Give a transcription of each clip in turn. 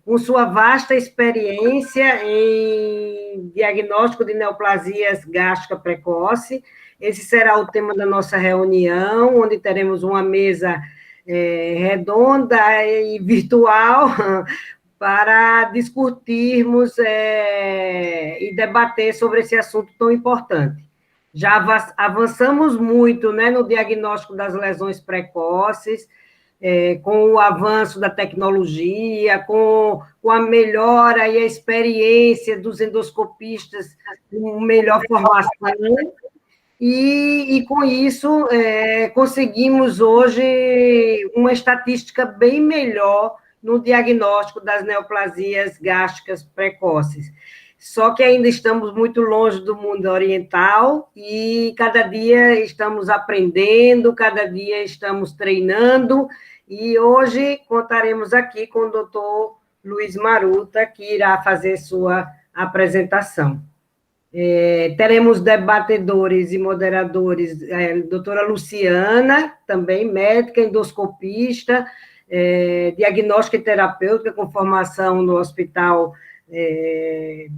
com sua vasta experiência em diagnóstico de neoplasias gástricas precoce. Esse será o tema da nossa reunião, onde teremos uma mesa redonda e virtual para discutirmos e debater sobre esse assunto tão importante. Já avançamos muito, né, no diagnóstico das lesões precoces, com o avanço da tecnologia, com a melhora e a experiência dos endoscopistas, com melhor formação, e com isso conseguimos hoje uma estatística bem melhor no diagnóstico das neoplasias gástricas precoces. Só que ainda estamos muito longe do mundo oriental e cada dia estamos aprendendo, cada dia estamos treinando, e hoje contaremos aqui com o doutor Luiz Maruta, que irá fazer sua apresentação. Teremos debatedores e moderadores, doutora Luciana, também médica, endoscopista, diagnóstica e terapêutica com formação no Hospital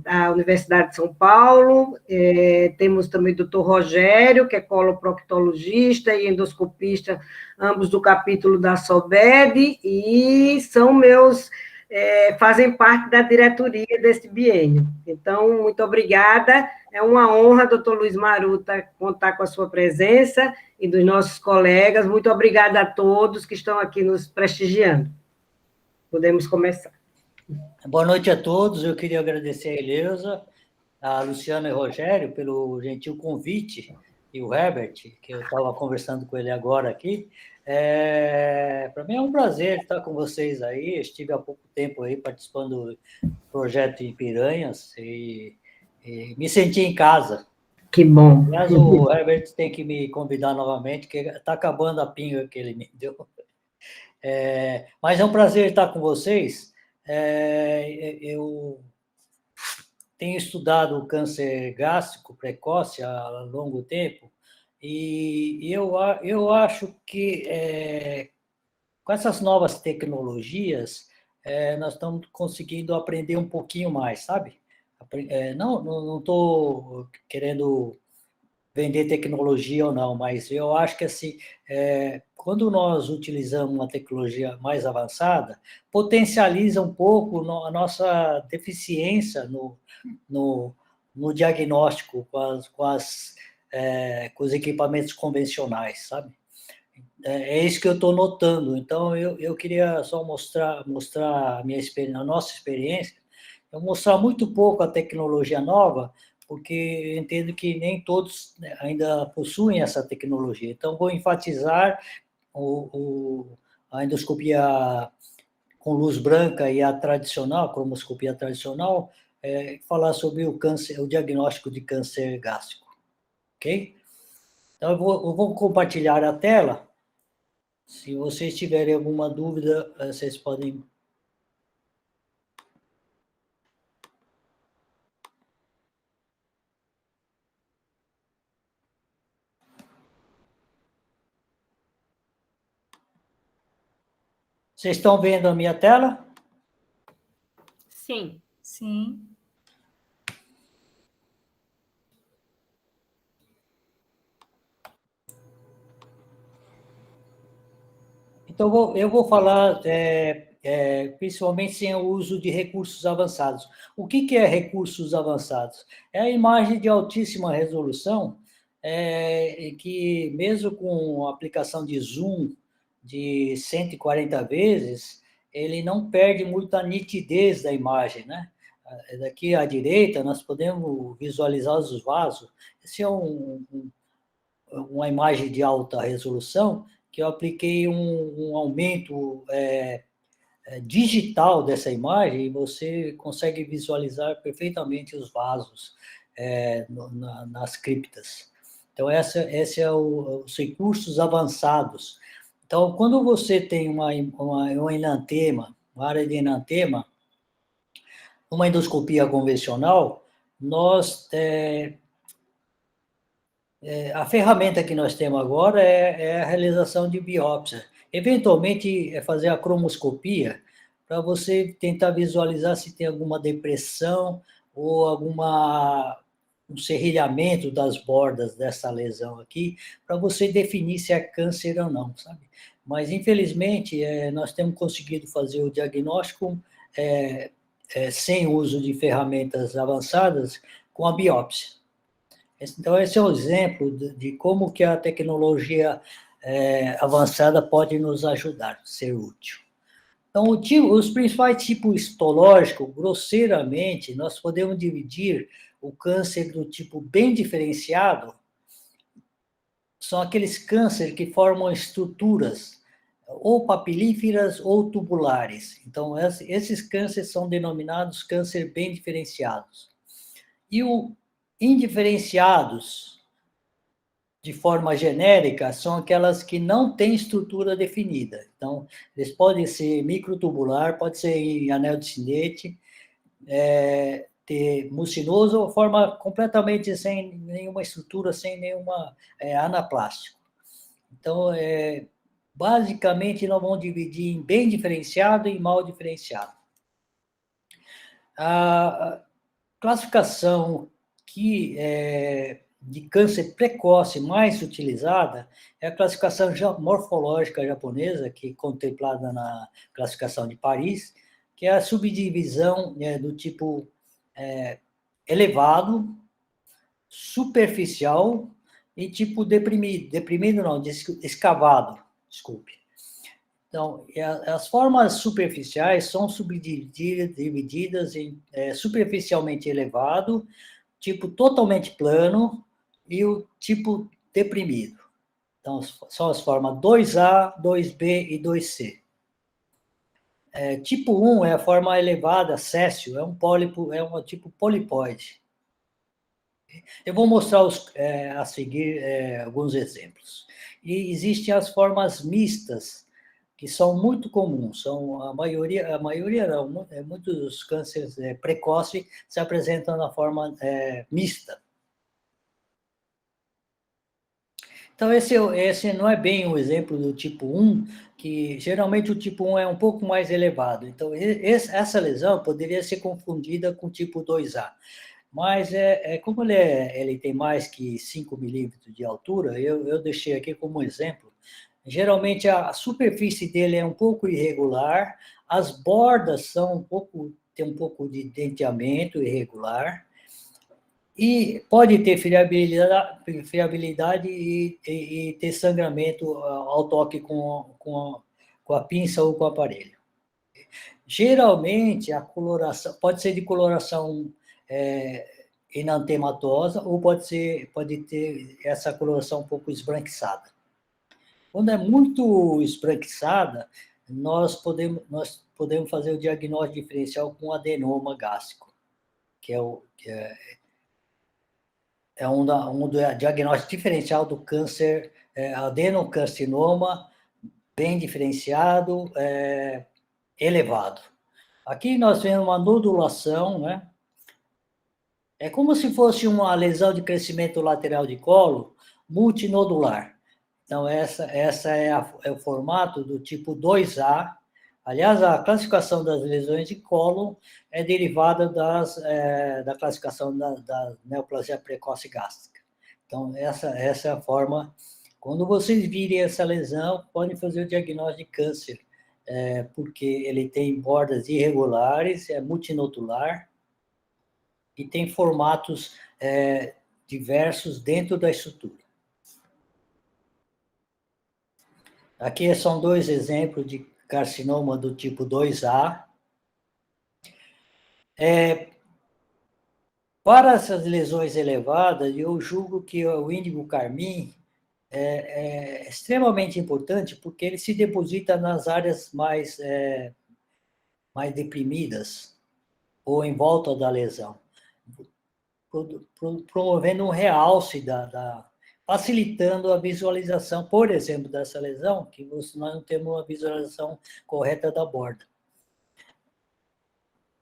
da Universidade de São Paulo. Temos também o doutor Rogério, que é coloproctologista e endoscopista, ambos do capítulo da SOBED, e são fazem parte da diretoria desse biênio. Então, muito obrigada. É uma honra, doutor Luiz Maruta, contar com a sua presença e dos nossos colegas. Muito obrigada a todos que estão aqui nos prestigiando. Podemos começar. Boa noite a todos. Eu queria agradecer a Eleusa, a Luciana e o Rogério pelo gentil convite, e o Herbert, que eu estava conversando com ele agora aqui. Para mim é um prazer estar com vocês aí. Eu estive há pouco tempo aí participando do projeto em Piranhas e me senti em casa. Que bom. Aliás, o Herbert tem que me convidar novamente, que está acabando a pinga que ele me deu. Mas é um prazer estar com vocês. Eu tenho estudado o câncer gástrico precoce há longo tempo, e eu acho que com essas novas tecnologias, nós estamos conseguindo aprender um pouquinho mais, sabe? Não estou querendo vender tecnologia ou não, mas eu acho que assim, quando nós utilizamos uma tecnologia mais avançada, potencializa um pouco a nossa deficiência no diagnóstico com os equipamentos convencionais, sabe? É isso que eu estou notando. Então, eu queria só mostrar a nossa experiência, eu mostrar muito pouco a tecnologia nova, porque eu entendo que nem todos ainda possuem essa tecnologia. Então, vou enfatizar a endoscopia com luz branca e a tradicional, a cromoscopia tradicional, falar sobre o diagnóstico de câncer gástrico, ok? Então, eu vou compartilhar a tela. Se vocês tiverem alguma dúvida, vocês podem... Vocês estão vendo a minha tela? Sim. Sim. Então, eu vou falar principalmente sem o uso de recursos avançados. O que é recursos avançados? É a imagem de altíssima resolução, que mesmo com a aplicação de zoom de 140 vezes, ele não perde muito a nitidez da imagem, né? Daqui à direita, nós podemos visualizar os vasos. Esse é uma imagem de alta resolução, que eu apliquei um aumento digital dessa imagem, e você consegue visualizar perfeitamente os vasos nas criptas. Então, esse é os recursos avançados. Então, quando você tem um enantema, uma área de enantema, uma endoscopia convencional, a ferramenta que nós temos agora é a realização de biópsia. Eventualmente, fazer a cromoscopia para você tentar visualizar se tem alguma depressão ou um serrilhamento das bordas dessa lesão aqui, para você definir se é câncer ou não, sabe? Mas, infelizmente, nós temos conseguido fazer o diagnóstico sem uso de ferramentas avançadas com a biópsia. Então, esse é um exemplo de como que a tecnologia avançada pode nos ajudar, ser útil. Então, os principais tipos histológicos, grosseiramente, nós podemos dividir o câncer do tipo bem diferenciado, são aqueles cânceres que formam estruturas ou papilíferas ou tubulares. Então, esses cânceres são denominados câncer bem diferenciados. E o indiferenciados, de forma genérica, são aquelas que não têm estrutura definida. Então, eles podem ser microtubular, pode ser em anel de Sennett, ter mucinoso ou forma completamente sem nenhuma estrutura, sem nenhuma anaplástico. Então, basicamente, nós vamos dividir em bem diferenciado e mal diferenciado. A classificação de câncer precoce mais utilizada é a classificação morfológica japonesa, que é contemplada na classificação de Paris, que é a subdivisão do tipo elevado, superficial e tipo deprimido não, escavado, desculpe. Então, as formas superficiais são subdivididas em superficialmente elevado, tipo totalmente plano e o tipo deprimido. Então, são as formas 2A, 2B e 2C. Tipo 1 é a forma elevada, céssio, é um pólipo, é um tipo polipóide. Eu vou mostrar a seguir alguns exemplos. E existem as formas mistas, que são muito comuns, são a maioria não, muitos cânceres precoces se apresentam na forma mista. Então, esse não é bem um exemplo do tipo 1, que geralmente o tipo 1 é um pouco mais elevado. Então, essa lesão poderia ser confundida com o tipo 2A. Mas, como ele tem mais que 5 milímetros de altura, eu deixei aqui como exemplo. Geralmente, a superfície dele é um pouco irregular, as bordas tem um pouco de denteamento irregular, e pode ter friabilidade e ter sangramento ao toque com a pinça ou com o aparelho. Geralmente, a coloração pode ser de coloração enantematosa ou pode ter essa coloração um pouco esbranquiçada. Quando é muito esbranquiçada, nós podemos fazer o diagnóstico diferencial com adenoma gástrico, que é um diagnóstico diferencial do câncer, adenocarcinoma, bem diferenciado, elevado. Aqui nós vemos uma nodulação, né? É como se fosse uma lesão de crescimento lateral de colo multinodular. Então, essa é o formato do tipo 2A. Aliás, a classificação das lesões de colo é derivada da classificação da neoplasia precoce gástrica. Então, essa é a forma. Quando vocês virem essa lesão, podem fazer o diagnóstico de câncer, porque ele tem bordas irregulares, é multinodular e tem formatos diversos dentro da estrutura. Aqui são dois exemplos de carcinoma do tipo 2A. Para essas lesões elevadas, eu julgo que o índigo carmim é extremamente importante, porque ele se deposita nas áreas mais deprimidas ou em volta da lesão, promovendo um realce facilitando a visualização, por exemplo, dessa lesão, que nós não temos uma visualização correta da borda.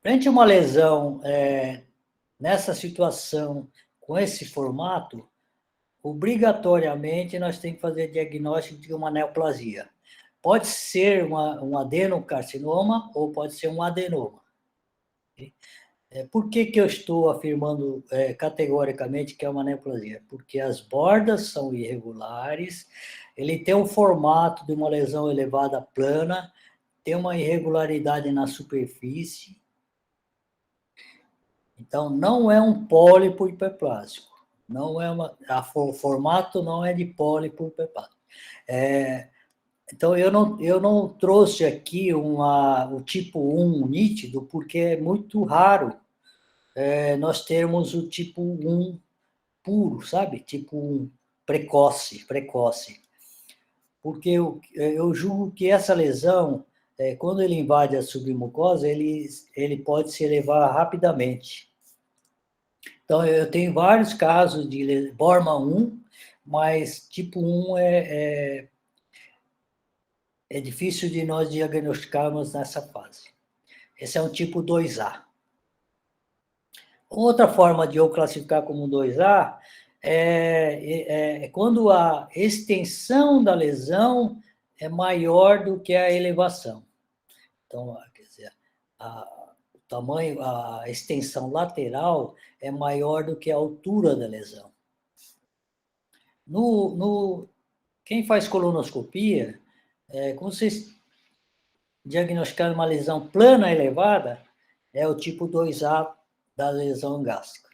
Frente a uma lesão nessa situação, com esse formato, obrigatoriamente nós temos que fazer diagnóstico de uma neoplasia. pode ser um adenocarcinoma ou pode ser um adenoma. Por que eu estou afirmando categoricamente que é uma neoplasia? Porque as bordas são irregulares, ele tem um formato de uma lesão elevada plana, tem uma irregularidade na superfície. Então, não é um pólipo hiperplásico. Não é o formato não é de pólipo hiperplásico. Então, eu não trouxe aqui o tipo 1 nítido, porque é muito raro nós termos o tipo 1 puro, sabe? Tipo 1 precoce. Porque eu julgo que essa lesão, quando ele invade a submucosa, ele pode se elevar rapidamente. Então, eu tenho vários casos de Borma 1, mas tipo 1 é difícil de nós diagnosticarmos nessa fase. Esse é um tipo 2A. Outra forma de eu classificar como 2A é quando a extensão da lesão é maior do que a elevação. Então, quer dizer, o tamanho, a extensão lateral é maior do que a altura da lesão. Quem faz colonoscopia, quando vocês diagnosticar uma lesão plana elevada, é o tipo 2A da lesão gástrica.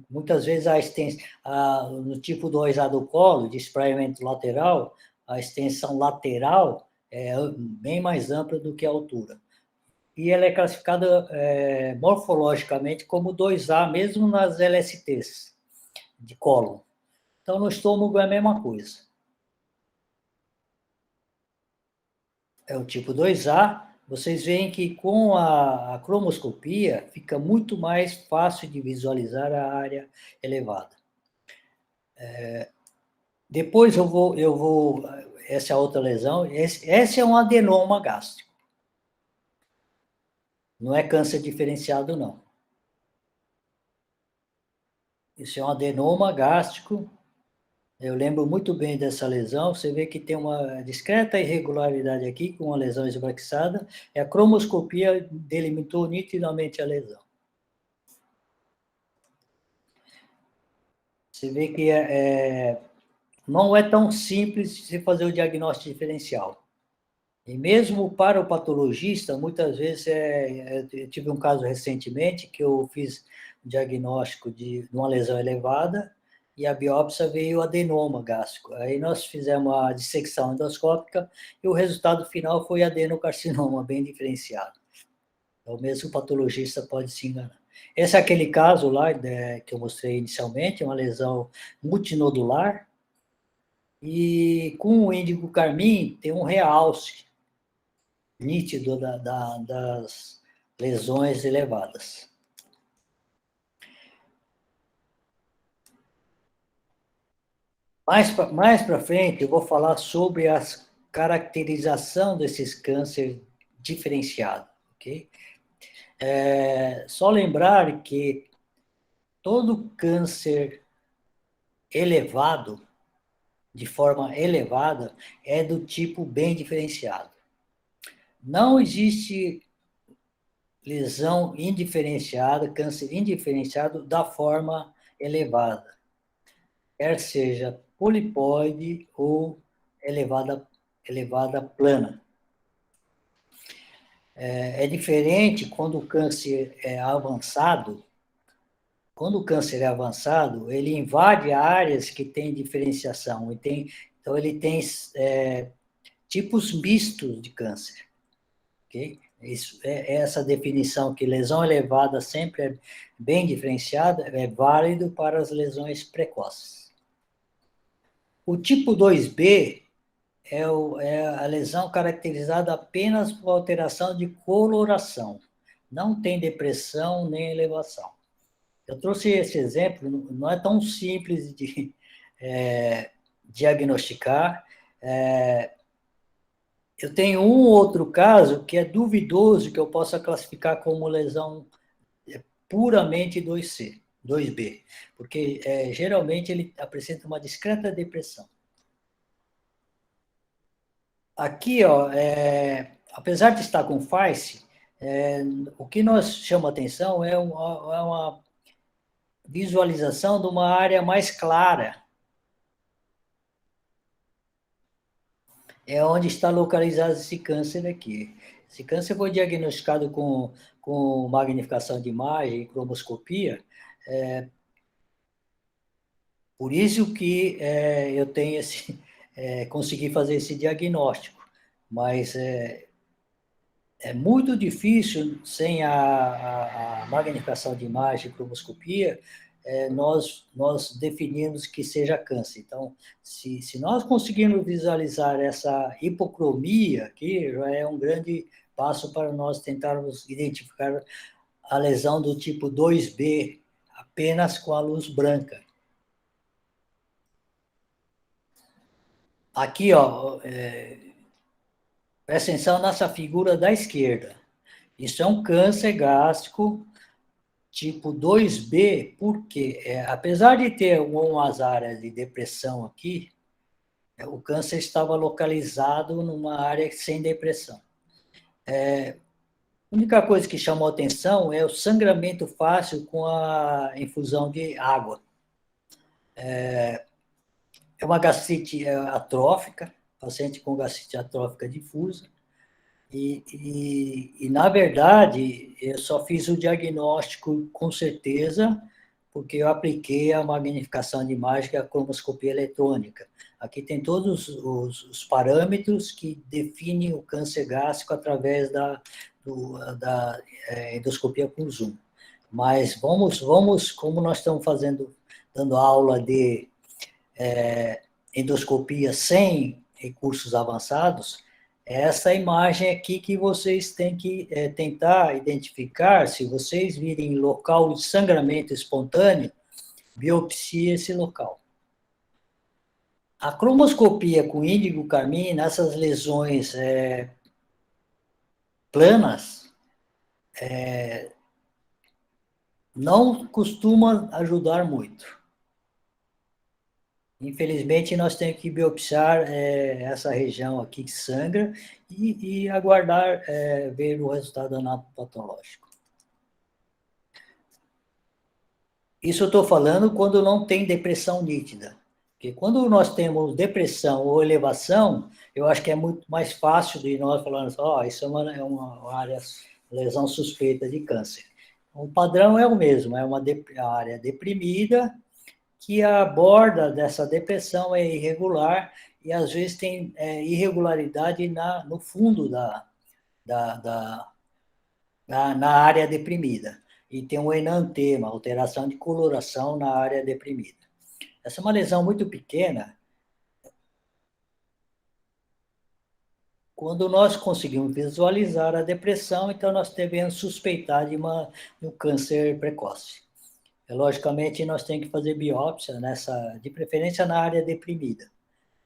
Muitas vezes no tipo 2A do colo, de espraiamento lateral, a extensão lateral é bem mais ampla do que a altura. E ela é classificada morfologicamente como 2A, mesmo nas LSTs de colo. Então, no estômago é a mesma coisa. É o tipo 2A. Vocês veem que com a cromoscopia fica muito mais fácil de visualizar a área elevada. Depois essa é outra lesão, esse é um adenoma gástrico. Não é câncer diferenciado, não. Isso é um adenoma gástrico. Eu lembro muito bem dessa lesão. Você vê que tem uma discreta irregularidade aqui, com uma lesão esbranquiçada. E a cromoscopia delimitou nitidamente a lesão. Você vê que não é tão simples de fazer o diagnóstico diferencial. E mesmo para o patologista, muitas vezes, eu tive um caso recentemente que eu fiz o diagnóstico de uma lesão elevada e a biópsia veio adenoma gástrico. Aí nós fizemos a dissecção endoscópica e o resultado final foi adenocarcinoma, bem diferenciado. Então, mesmo o patologista pode se enganar. Esse é aquele caso lá que eu mostrei inicialmente, uma lesão multinodular, e com o índigo carmim tem um realce nítido das lesões elevadas. Mais para frente, eu vou falar sobre a caracterização desses cânceres diferenciados, ok? Só lembrar que todo câncer elevado, de forma elevada, é do tipo bem diferenciado. Não existe lesão indiferenciada, câncer indiferenciado da forma elevada, quer seja polipoide ou elevada plana. É diferente quando o câncer é avançado. Quando o câncer é avançado, ele invade áreas que têm diferenciação. Então, ele tem tipos mistos de câncer. Okay? Isso, essa definição que lesão elevada sempre é bem diferenciada, é válido para as lesões precoces. O tipo 2B é a lesão caracterizada apenas por alteração de coloração. Não tem depressão nem elevação. Eu trouxe esse exemplo, não é tão simples de diagnosticar. Eu tenho um outro caso que é duvidoso, que eu possa classificar como lesão puramente 2C, 2B, porque geralmente ele apresenta uma discreta depressão. Aqui, ó, apesar de estar com face, o que nós chama atenção é uma visualização de uma área mais clara, é onde está localizado esse câncer aqui. Esse câncer foi diagnosticado com magnificação de imagem e cromoscopia, por isso que eu tenho consegui fazer esse diagnóstico, mas é muito difícil, sem a magnificação de imagem e cromoscopia, nós definirmos que seja câncer. Então, se nós conseguirmos visualizar essa hipocromia aqui, já é um grande passo para nós tentarmos identificar a lesão do tipo 2B, apenas com a luz branca. Aqui, ó, presta atenção nessa figura da esquerda. Isso é um câncer gástrico tipo 2B, porque, apesar de ter algumas áreas de depressão aqui, o câncer estava localizado numa área sem depressão. A única coisa que chamou atenção é o sangramento fácil com a infusão de água. É uma gastrite atrófica, paciente com gastrite atrófica difusa, na verdade, eu só fiz o diagnóstico com certeza, porque eu apliquei a magnificação de imagem e a cromoscopia eletrônica. Aqui tem todos os parâmetros que definem o câncer gástrico através da endoscopia por zoom. Mas vamos, como nós estamos dando aula de endoscopia sem recursos avançados, essa imagem aqui que vocês têm que tentar identificar. Se vocês virem local de sangramento espontâneo, biopsia esse local. A cromoscopia com índigo carmim, nessas lesões planas, não costuma ajudar muito. Infelizmente, nós temos que biopsiar essa região aqui que sangra e aguardar ver o resultado anatopatológico. Isso eu estou falando quando não tem depressão nítida. Porque quando nós temos depressão ou elevação, eu acho que é muito mais fácil de nós falarmos, isso é uma área, lesão suspeita de câncer. O padrão é o mesmo, é uma área deprimida, que a borda dessa depressão é irregular e às vezes tem irregularidade no fundo na área deprimida. E tem um enantema, alteração de coloração na área deprimida. Essa é uma lesão muito pequena. Quando nós conseguimos visualizar a depressão, então nós devemos suspeitar de um câncer precoce. Logicamente, nós temos que fazer biópsia de preferência na área deprimida.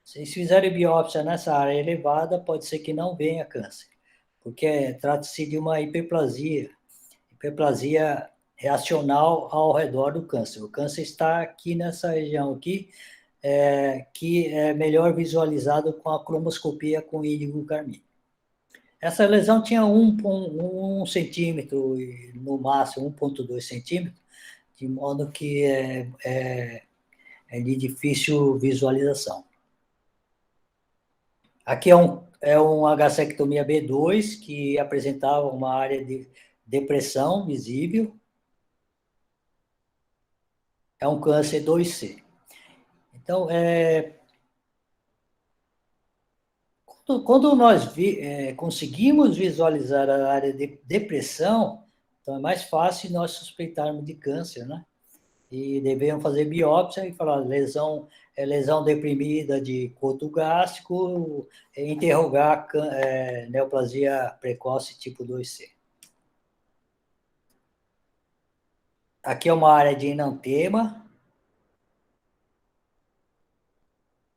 Se eles fizerem biópsia nessa área elevada, pode ser que não venha câncer, porque trata-se de uma hiperplasia reacional ao redor do câncer. O câncer está aqui nessa região aqui, que é melhor visualizado com a cromoscopia com índigo carmim. Essa lesão tinha 1 centímetro, no máximo 1,2 centímetros, de modo que é de difícil visualização. Aqui é uma gastrectomia B2, que apresentava uma área de depressão visível. É um câncer 2C. Então, quando nós conseguimos visualizar a área de depressão, então é mais fácil nós suspeitarmos de câncer, né? E devemos fazer biópsia e falar lesão deprimida de coto gástrico, interrogar neoplasia precoce tipo 2C. Aqui é uma área de enantema.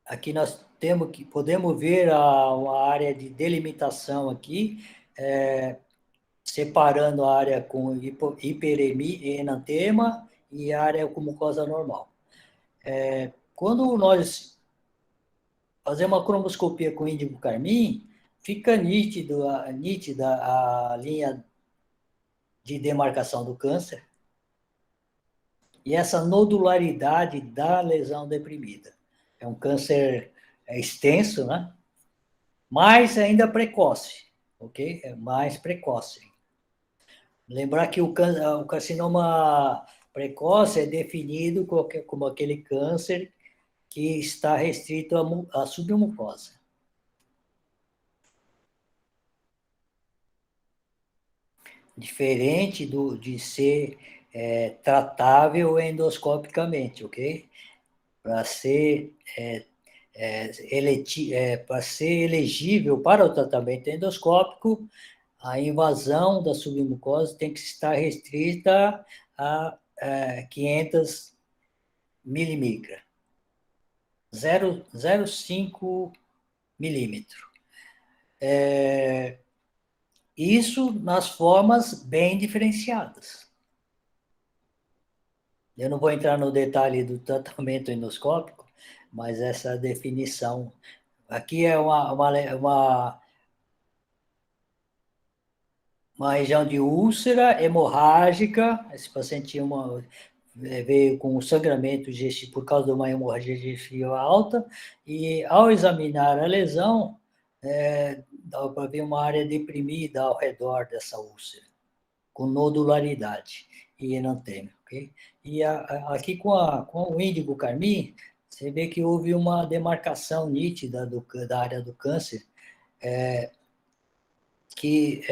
Aqui nós podemos ver uma área de delimitação aqui, separando a área com hiperenantema e a área com mucosa normal. Quando nós fazer uma cromoscopia com índigo carmim, fica nítida a linha de demarcação do câncer e essa nodularidade da lesão deprimida. É um câncer extenso, né? Mas ainda precoce, ok? É mais precoce. Lembrar que o carcinoma precoce é definido como aquele câncer que está restrito à submucosa. Diferente de ser tratável endoscopicamente, ok? Para ser, para ser elegível para o tratamento endoscópico, a invasão da submucosa tem que estar restrita a 500 milimicras, 0,05 milímetro. Isso nas formas bem diferenciadas. Eu não vou entrar no detalhe do tratamento endoscópico, mas essa definição aqui é uma região de úlcera hemorrágica. Esse paciente veio com sangramento por causa de uma hemorragia digestiva alta, e ao examinar a lesão, dá para ver uma área deprimida ao redor dessa úlcera, com nodularidade e enantêmio, ok? E aqui com o índigo carmim, você vê que houve uma demarcação nítida da área do câncer, que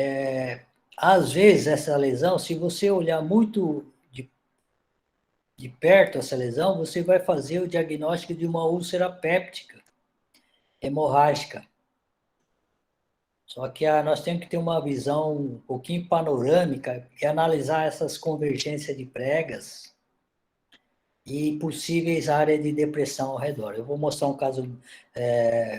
às vezes essa lesão, se você olhar muito de perto essa lesão, você vai fazer o diagnóstico de uma úlcera péptica hemorrágica. Só que nós temos que ter uma visão um pouquinho panorâmica e analisar essas convergências de pregas e possíveis áreas de depressão ao redor. Eu vou mostrar um caso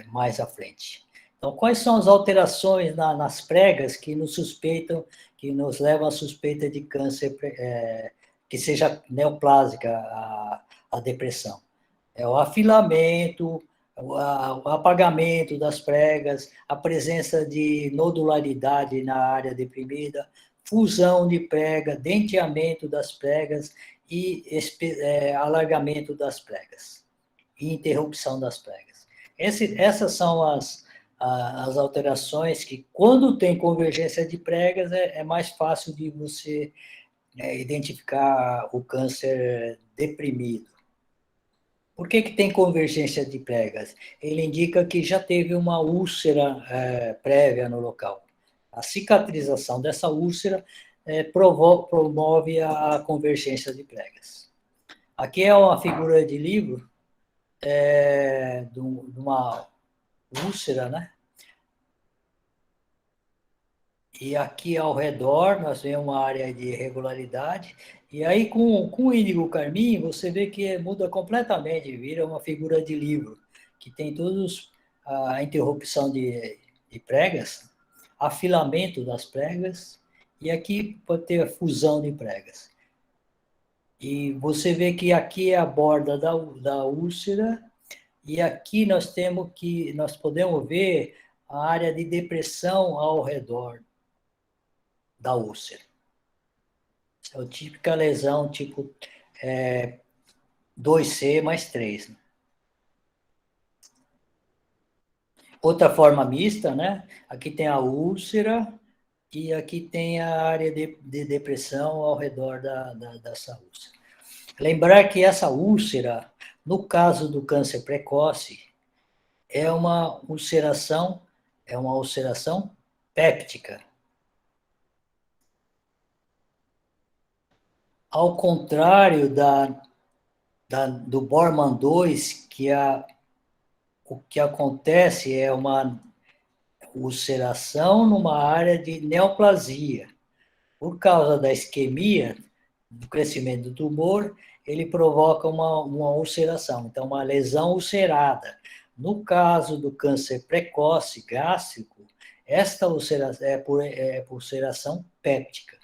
mais à frente. Então, quais são as alterações nas pregas que nos levam à suspeita de câncer que seja neoplásica a depressão? É o afilamento, o apagamento das pregas, a presença de nodularidade na área deprimida, fusão de prega, denteamento das pregas e alargamento das pregas e interrupção das pregas. Essas são as alterações que, quando tem convergência de pregas, é mais fácil de você identificar o câncer deprimido. Por que tem convergência de pregas? Ele indica que já teve uma úlcera prévia no local. A cicatrização dessa úlcera promove a convergência de pregas. Aqui é uma figura de livro de uma úlcera, né? E aqui ao redor nós vemos uma área de irregularidade. E aí, com o índigo carmim, você vê que muda completamente, vira uma figura de livro, que tem todos a interrupção de pregas, afilamento das pregas, e aqui pode ter a fusão de pregas. E você vê que aqui é a borda da úlcera, e aqui nós podemos ver a área de depressão ao redor da úlcera. É a típica lesão tipo 2C mais 3. Né? Outra forma mista, né? Aqui tem a úlcera e aqui tem a área de depressão ao redor dessa úlcera. Lembrar que essa úlcera, no caso do câncer precoce, é uma ulceração péptica. Ao contrário do Bormann 2, o que acontece é uma ulceração numa área de neoplasia. Por causa da isquemia, do crescimento do tumor, ele provoca uma ulceração, então uma lesão ulcerada. No caso do câncer precoce gástrico, esta ulceração é por ulceração péptica.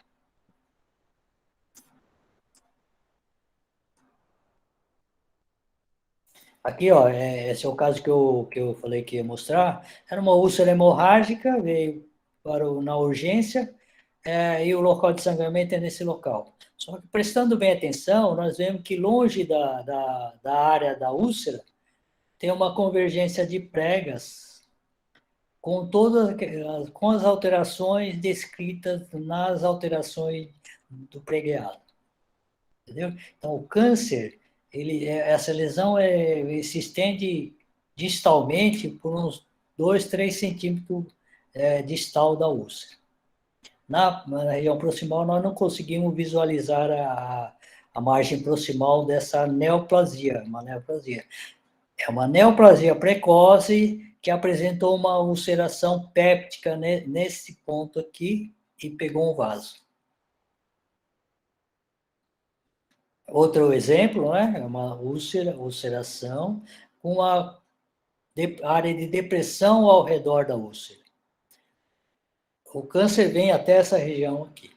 Aqui, ó, esse é o caso que eu falei que ia mostrar. Era uma úlcera hemorrágica, veio na urgência, e o local de sangramento é nesse local. Só que prestando bem atenção, nós vemos que longe da área da úlcera tem uma convergência de pregas com com as alterações descritas nas alterações do pregueado. Entendeu? Então, o câncer, essa lesão se estende distalmente por uns 2, 3 centímetros distal da úlcera. Na região proximal, nós não conseguimos visualizar a margem proximal dessa neoplasia, uma neoplasia. É uma neoplasia precoce que apresentou uma ulceração péptica nesse ponto aqui e pegou um vaso. Outro exemplo, né, é uma ulceração com a área de depressão ao redor da úlcera. O câncer vem até essa região aqui.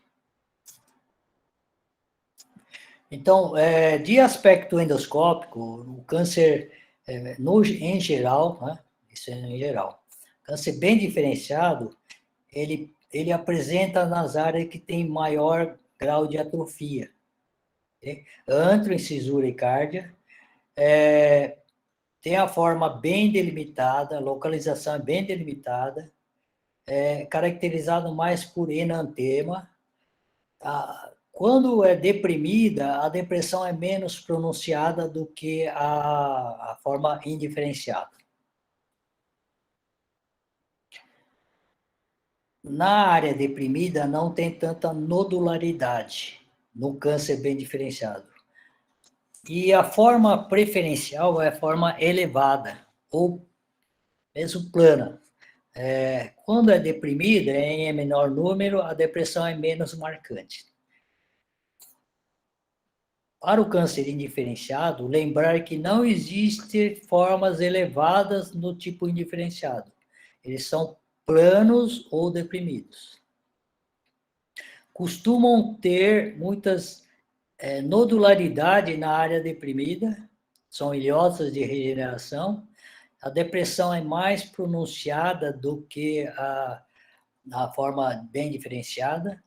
Então, de aspecto endoscópico, o câncer, em geral, né, isso é em geral, câncer bem diferenciado, ele apresenta nas áreas que tem maior grau de atrofia. Okay? Antro, incisura e cárdia, tem a forma bem delimitada, a localização é bem delimitada, caracterizado mais por enantema. Quando é deprimida, a depressão é menos pronunciada do que a forma indiferenciada. Na área deprimida, não tem tanta nodularidade no câncer bem diferenciado. E a forma preferencial é a forma elevada, ou mesmo plana. Quando é deprimida, em menor número, a depressão é menos marcante. Para o câncer indiferenciado, lembrar que não existem formas elevadas no tipo indiferenciado. Eles são planos ou deprimidos. Costumam ter muitas nodularidade na área deprimida, são ilhotas de regeneração. A depressão é mais pronunciada do que a forma bem diferenciada.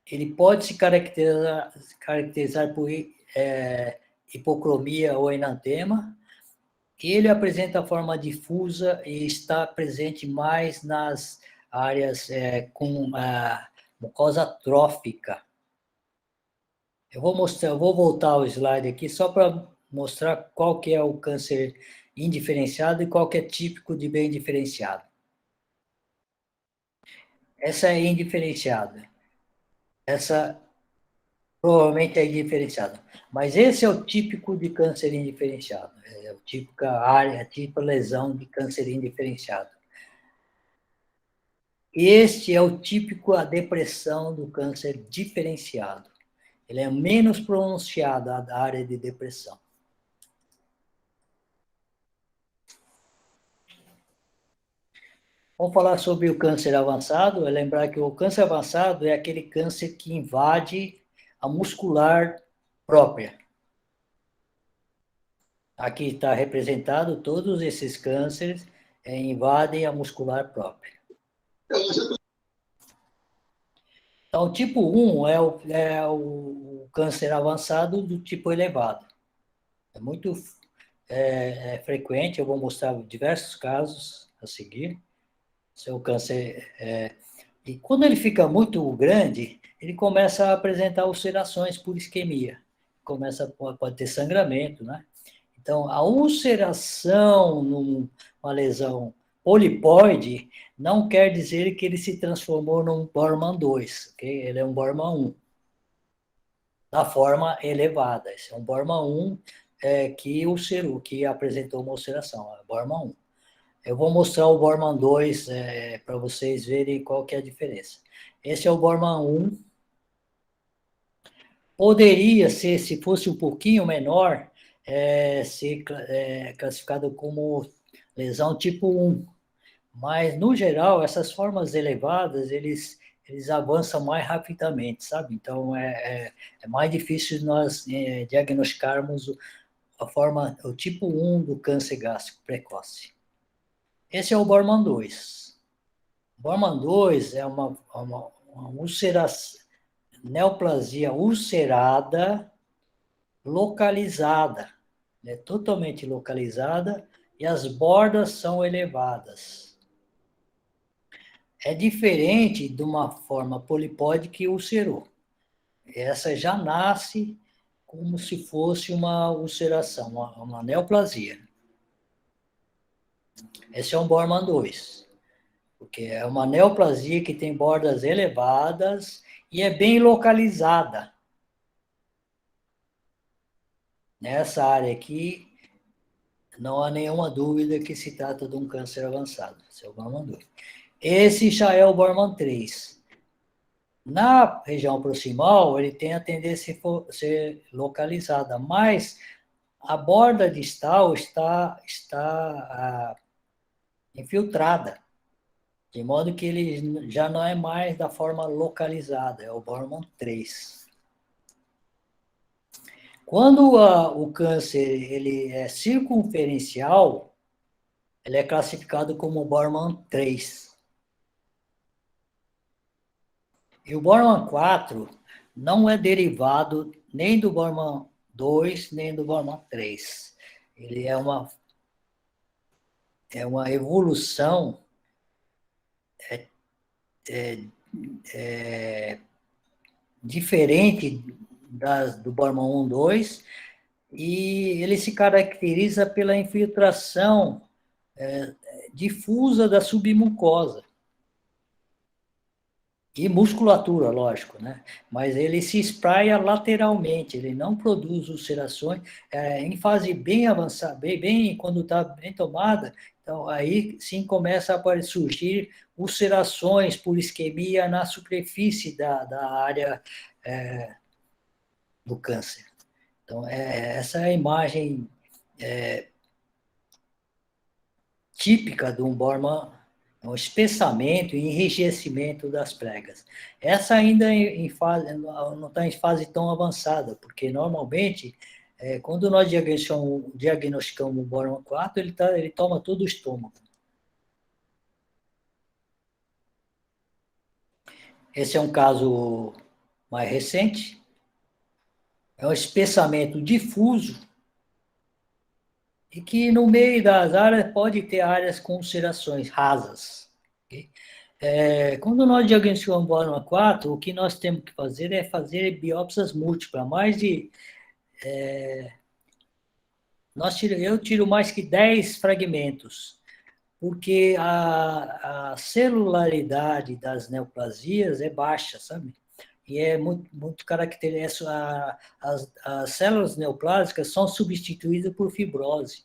Ele pode se caracterizar por hipocromia ou enantema. Ele apresenta a forma difusa e está presente mais nas áreas com mucosa trófica. Eu vou voltar ao slide aqui só para mostrar qual que é o câncer indiferenciado e qual que é típico de bem diferenciado. Essa é indiferenciada. Essa provavelmente é indiferenciada. Mas esse é o típico de câncer indiferenciado. É a típica área, a típica lesão de câncer indiferenciado. Este é o típico a depressão do câncer diferenciado. Ele é menos pronunciado a área de depressão. Vamos falar sobre o câncer avançado. É lembrar que o câncer avançado é aquele câncer que invade a muscular própria. Aqui está representado todos esses cânceres invadem a muscular própria. Então, o tipo 1 é o câncer avançado do tipo elevado. É muito frequente, eu vou mostrar diversos casos a seguir. Seu câncer. E quando ele fica muito grande, ele começa a apresentar ulcerações por isquemia. Pode ter sangramento, né? Então, a ulceração numa lesão polipoide não quer dizer que ele se transformou num Bormann 2, ok? Ele é um Bormann 1, na forma elevada. Esse é um Bormann 1 que ulcerou, que apresentou uma ulceração, é Bormann 1. Eu vou mostrar o Bormann 2 para vocês verem qual que é a diferença. Esse é o Bormann 1. Poderia ser, se fosse um pouquinho menor, ser classificado como lesão tipo 1. Mas, no geral, essas formas elevadas, eles avançam mais rapidamente, sabe? Então, é mais difícil nós diagnosticarmos o tipo 1 do câncer gástrico precoce. Esse é o Bormann 2. O Bormann 2 é uma neoplasia ulcerada localizada, né? Totalmente localizada, e as bordas são elevadas. É diferente de uma forma polipóide que ulcerou. Essa já nasce como se fosse uma ulceração, uma neoplasia. Esse é um Bormann 2, porque é uma neoplasia que tem bordas elevadas e é bem localizada. Nessa área aqui, não há nenhuma dúvida que se trata de um câncer avançado. Esse é o Bormann 2. Esse já é o Bormann 3. Na região proximal, ele tem a tendência a ser localizada, mas a borda distal está infiltrada, de modo que ele já não é mais da forma localizada, é o Bormann 3. Quando o câncer ele é circunferencial, ele é classificado como Bormann 3. E o Bormann 4 não é derivado nem do Bormann 2, nem do Bormann 3. Ele é uma evolução diferente do Bormann 1, 2, e ele se caracteriza pela infiltração difusa da submucosa. E musculatura, lógico, né? Mas ele se espraia lateralmente, ele não produz ulcerações. Em fase bem avançada, quando está bem tomada, então aí sim começa a surgir ulcerações por isquemia na superfície da área do câncer. Então, essa é a imagem típica de um Bormann, um espessamento e enrijecimento das pregas. Essa ainda não está em fase tão avançada, porque normalmente, quando nós diagnosticamos o Bormann 4, ele toma todo o estômago. Esse é um caso mais recente. É um espessamento difuso e que no meio das áreas pode ter áreas com ulcerações rasas. Okay? Quando nós diagnosticamos Bormann 4, o que nós temos que fazer é fazer biópsias múltiplas, eu tiro mais que 10 fragmentos, porque a celularidade das neoplasias é baixa, sabe? E é muito característico. As células neoplásicas são substituídas por fibrose,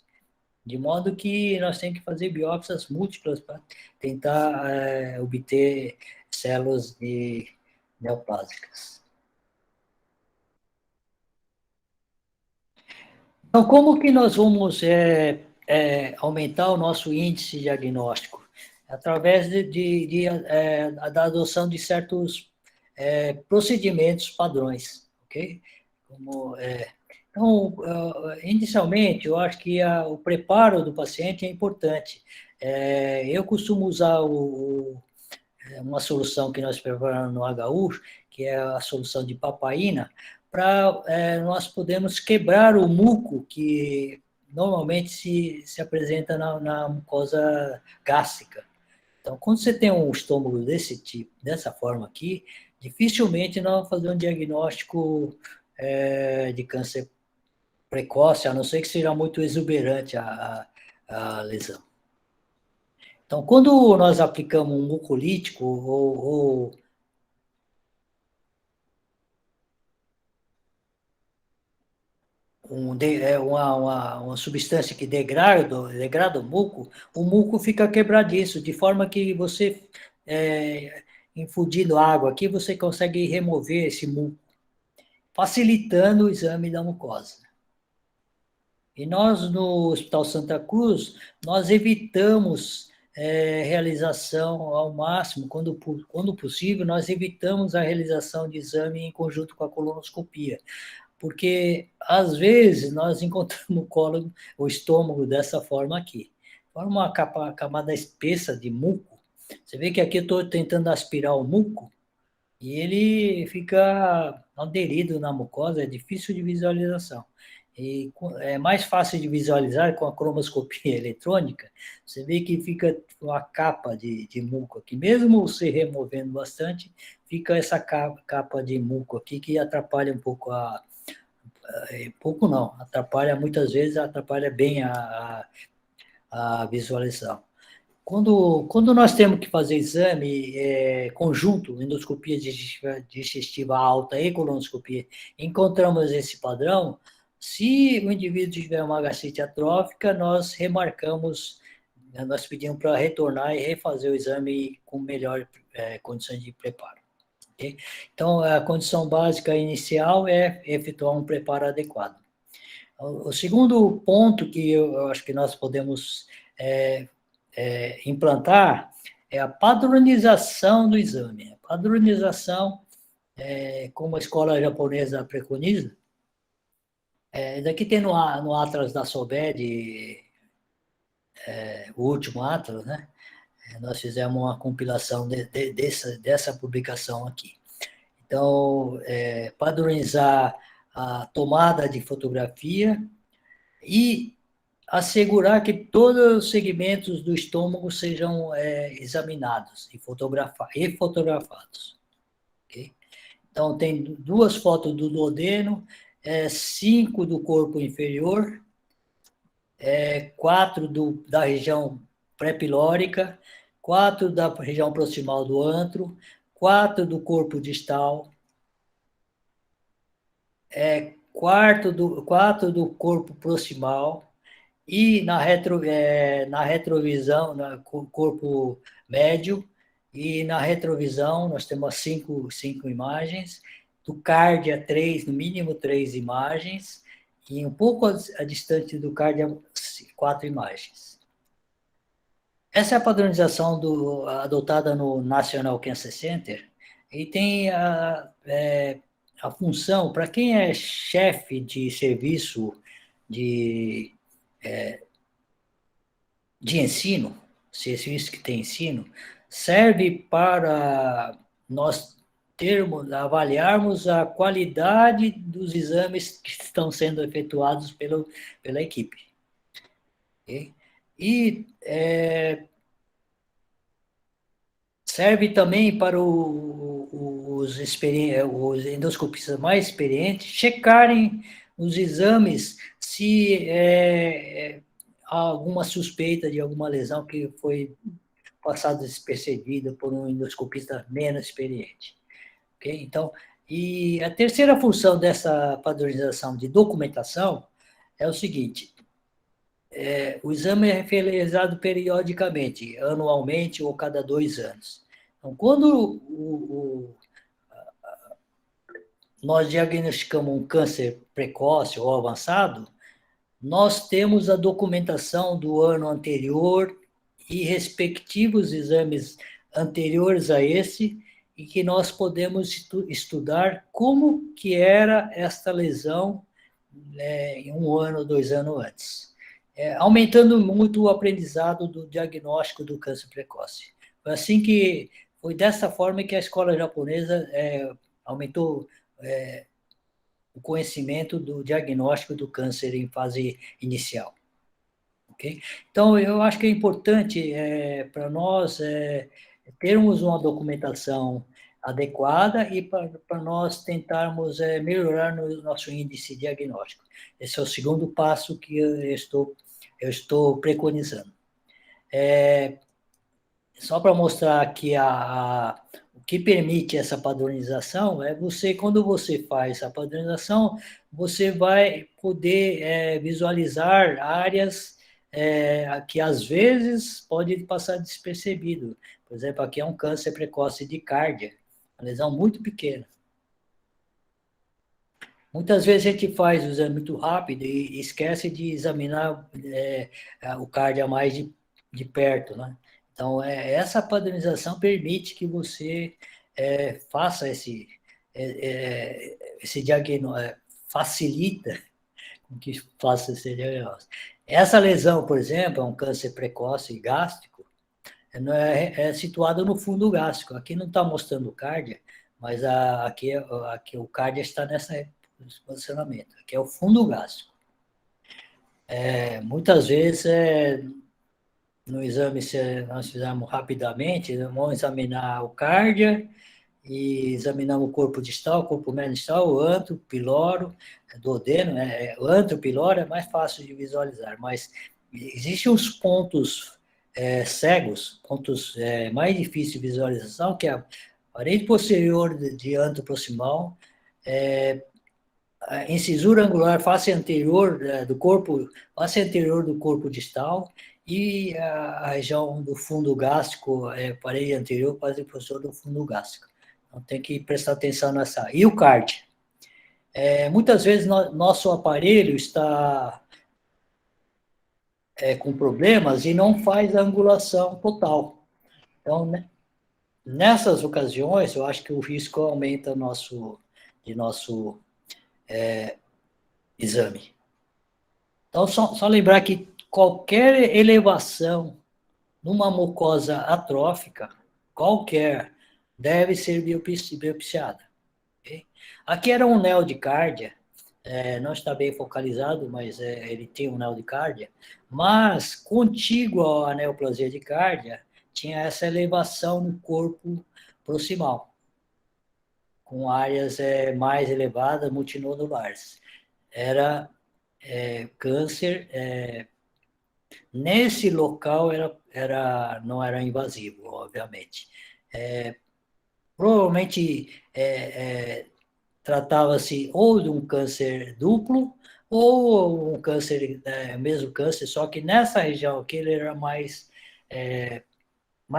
de modo que nós temos que fazer biópsias múltiplas para tentar obter células neoplásicas. Então, como que nós vamos aumentar o nosso índice diagnóstico? Através da adoção de certos procedimentos padrões, ok? Então, inicialmente, eu acho que o preparo do paciente é importante. Eu costumo usar uma solução que nós preparamos no HU, que é a solução de papaina, para nós podermos quebrar o muco que normalmente se apresenta na mucosa gástrica. Então, quando você tem um estômago desse tipo, dessa forma aqui, dificilmente nós vamos fazer um diagnóstico de câncer precoce, a não ser que seja muito exuberante a lesão. Então, quando nós aplicamos um mucolítico ou uma substância que degrada o muco fica quebradiço, de forma que você, infundindo água aqui, você consegue remover esse muco, facilitando o exame da mucosa. E nós, no Hospital Santa Cruz, nós evitamos realização ao máximo, quando possível, nós evitamos a realização de exame em conjunto com a colonoscopia, porque às vezes nós encontramos o colo, o estômago dessa forma aqui. Forma uma camada espessa de muco. Você vê que aqui eu estou tentando aspirar o muco e ele fica aderido na mucosa, é difícil de visualização. E é mais fácil de visualizar com a cromoscopia eletrônica. Você vê que fica uma capa de muco aqui. Mesmo você removendo bastante, fica essa capa de muco aqui que atrapalha um pouco pouco não, atrapalha muitas vezes, atrapalha bem a visualização. Quando nós temos que fazer exame conjunto, endoscopia digestiva alta e colonoscopia, encontramos esse padrão, se o indivíduo tiver uma gastrite atrófica, nós remarcamos, nós pedimos para retornar e refazer o exame com melhor condições de preparo. Okay? Então, a condição básica inicial é efetuar um preparo adequado. O segundo ponto que eu acho que nós podemos implantar é a padronização do exame. A padronização, como a escola japonesa preconiza, daqui tem no Atlas da SOBED, o último Atlas, né? Nós fizemos uma compilação dessa publicação aqui. Então, padronizar a tomada de fotografia e assegurar que todos os segmentos do estômago sejam examinados e fotografados. Okay? Então, tem 2 fotos do duodeno, 5 do corpo inferior, 4 da região pré-pilórica, 4 da região proximal do antro, 4 do corpo distal, 4 do corpo proximal, e na retrovisão, no corpo médio, e na retrovisão nós temos 5 imagens, do cárdia 3, no mínimo 3 imagens, e um pouco a distante do cárdia 4 imagens. Essa é a padronização adotada no National Cancer Center, e tem a função, para quem é chefe de serviço de ensino, serviço que tem ensino, serve para nós avaliarmos a qualidade dos exames que estão sendo efetuados pela equipe. Okay? E serve também para os endoscopistas mais experientes checarem os exames se há alguma suspeita de alguma lesão que foi passada despercebida por um endoscopista menos experiente. Okay? Então, e a terceira função dessa padronização de documentação é o seguinte: o exame é realizado periodicamente, anualmente ou cada 2 anos. Então, quando nós diagnosticamos um câncer precoce ou avançado, nós temos a documentação do ano anterior e respectivos exames anteriores a esse, e que nós podemos estudar como que era esta lesão em 1 ano, 2 anos antes, aumentando muito o aprendizado do diagnóstico do câncer precoce. Foi dessa forma que a escola japonesa aumentou o conhecimento do diagnóstico do câncer em fase inicial. Okay? Então, eu acho que é importante para nós termos uma documentação adequada e para nós tentarmos melhorar no nosso índice diagnóstico. Esse é o segundo passo que eu estou preconizando. Só para mostrar aqui o que permite essa padronização, quando você faz a padronização, você vai poder visualizar áreas que às vezes pode passar despercebido. Por exemplo, aqui é um câncer precoce de cárdia, uma lesão muito pequena. Muitas vezes a gente faz o exame muito rápido e esquece de examinar o cárdia mais de perto, né? Então, essa padronização permite que você faça esse diagnóstico, facilita com que faça esse diagnóstico. Essa lesão, por exemplo, é um câncer precoce gástrico, é situado no fundo gástrico. Aqui não está mostrando o cárdia, mas aqui o cárdia está nesse posicionamento. Aqui é o fundo gástrico. Muitas vezes, no exame, se nós fizermos rapidamente, vamos examinar o cárdia e examinamos o corpo distal, o corpo médio distal, o antro, piloro, duodeno, o antro, piloro é mais fácil de visualizar, mas existem os pontos cegos, pontos mais difíceis de visualização, que é a parede posterior de antro proximal, a incisura angular face anterior do corpo, face anterior do corpo distal, e a região do fundo gástrico, parede anterior, parede posterior do fundo gástrico. Então, tem que prestar atenção nessa. E o cárdio. Muitas vezes, nosso aparelho está com problemas e não faz a angulação total. Então, né, nessas ocasiões, eu acho que o risco aumenta de nosso exame. Então, só lembrar que qualquer elevação numa mucosa atrófica, qualquer, deve ser biopsiada. Okay? Aqui era um neo de cárdia, não está bem focalizado, mas ele tem um neo de cárdia, mas contíguo à neoplasia de cárdia, tinha essa elevação no corpo proximal, com áreas mais elevadas, multinodulares. Era câncer, nesse local não era invasivo, obviamente. Provavelmente tratava-se ou de um câncer duplo, ou um câncer, mesmo câncer, só que nessa região aqui ele era mais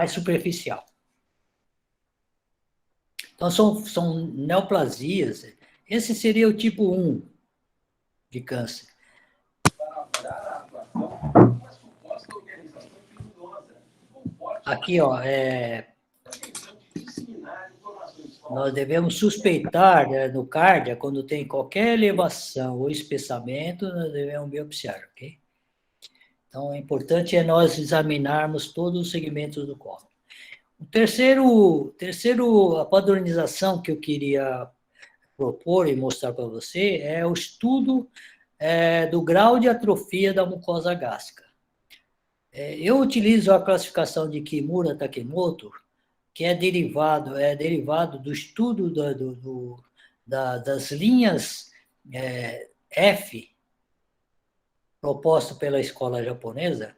superficial. Então, são neoplasias. Esse seria o tipo 1 de câncer. Aqui, ó, nós devemos suspeitar no cárdia, quando tem qualquer elevação ou espessamento, nós devemos biopsiar, ok? Então, o importante é nós examinarmos todos os segmentos do colo. O terceiro, a padronização que eu queria propor e mostrar para você é o estudo do grau de atrofia da mucosa gástrica. Eu utilizo a classificação de Kimura-Takemoto, que é derivado do estudo das linhas F, proposto pela escola japonesa.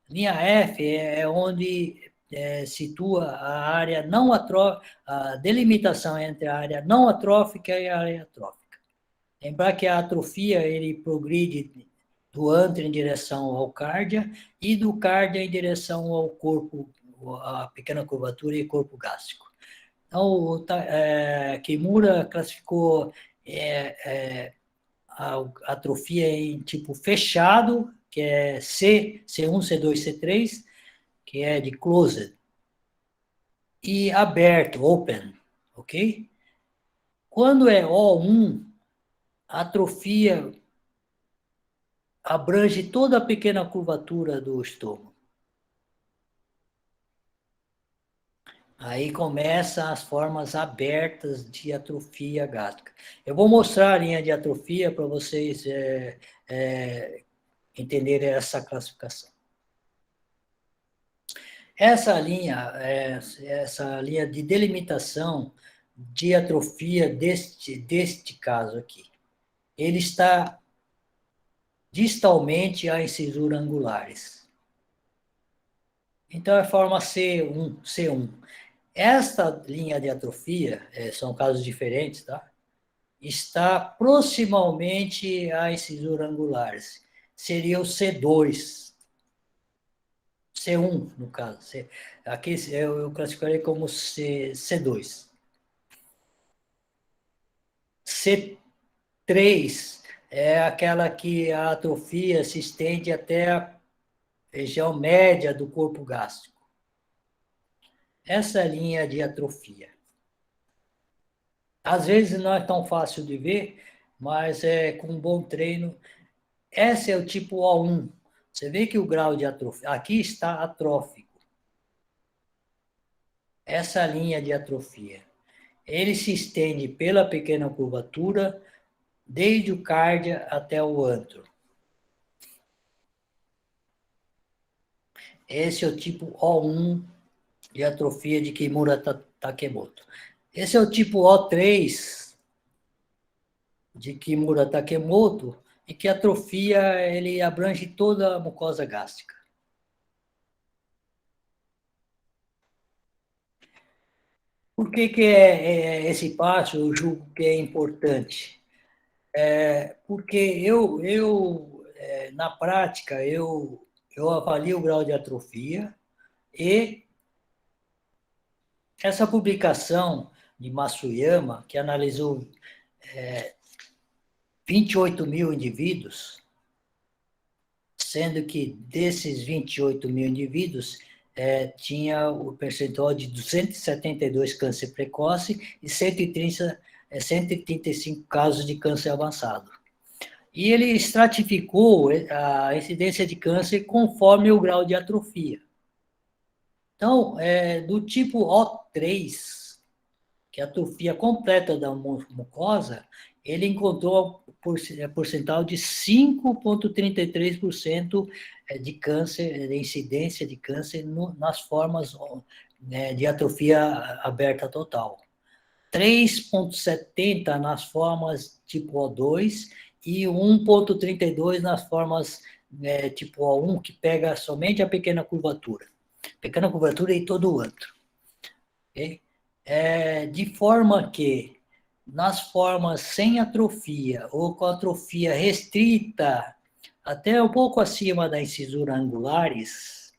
Linha F é onde situa a área não atrófica, a delimitação entre a área não atrófica e a área atrófica. Lembrar que a atrofia, ele progride do antro em direção ao cárdia e do cárdia em direção ao corpo, a pequena curvatura e corpo gástrico. Então, Kimura classificou a atrofia em tipo fechado, que é C1, C2, C3, que é de closed, e aberto, open, ok? Quando é O1, a atrofia abrange toda a pequena curvatura do estômago. Aí começam as formas abertas de atrofia gástrica. Eu vou mostrar a linha de atrofia para vocês entenderem essa classificação. Essa linha de delimitação de atrofia deste caso aqui, ele está distalmente à incisura angulares. Então, é a forma C1. Esta linha de atrofia, são casos diferentes, tá? Está proximalmente à incisura angulares. Seria o C2. C1, no caso. Aqui eu classificarei como C2. C3 é aquela que a atrofia se estende até a região média do corpo gástrico. Essa linha de atrofia. Às vezes não é tão fácil de ver, mas com um bom treino. Esse é o tipo O1. Você vê que o grau de atrofia... Aqui está atrófico. Essa linha de atrofia. Ele se estende pela pequena curvatura, desde o cárdia até o antro. Esse é o tipo O1 de atrofia de Kimura Takemoto. Esse é o tipo O3 de Kimura Takemoto, e que atrofia ele abrange toda a mucosa gástrica. Por que esse passo eu julgo que é importante? Porque na prática, eu avalio o grau de atrofia e essa publicação de Matsuyama, que analisou 28 mil indivíduos, sendo que desses 28 mil indivíduos, tinha o percentual de 272 câncer precoce e 135 casos de câncer avançado. E ele estratificou a incidência de câncer conforme o grau de atrofia. Então, do tipo O3, que é a atrofia completa da mucosa, ele encontrou a porcentagem de 5,33% de câncer, de incidência de câncer nas formas de atrofia aberta total. 3,70% nas formas tipo O2 e 1,32% nas formas tipo O1, que pega somente a pequena curvatura. Pequena curvatura e todo o antro. Okay? De forma que, nas formas sem atrofia ou com atrofia restrita, até um pouco acima da incisura angulares,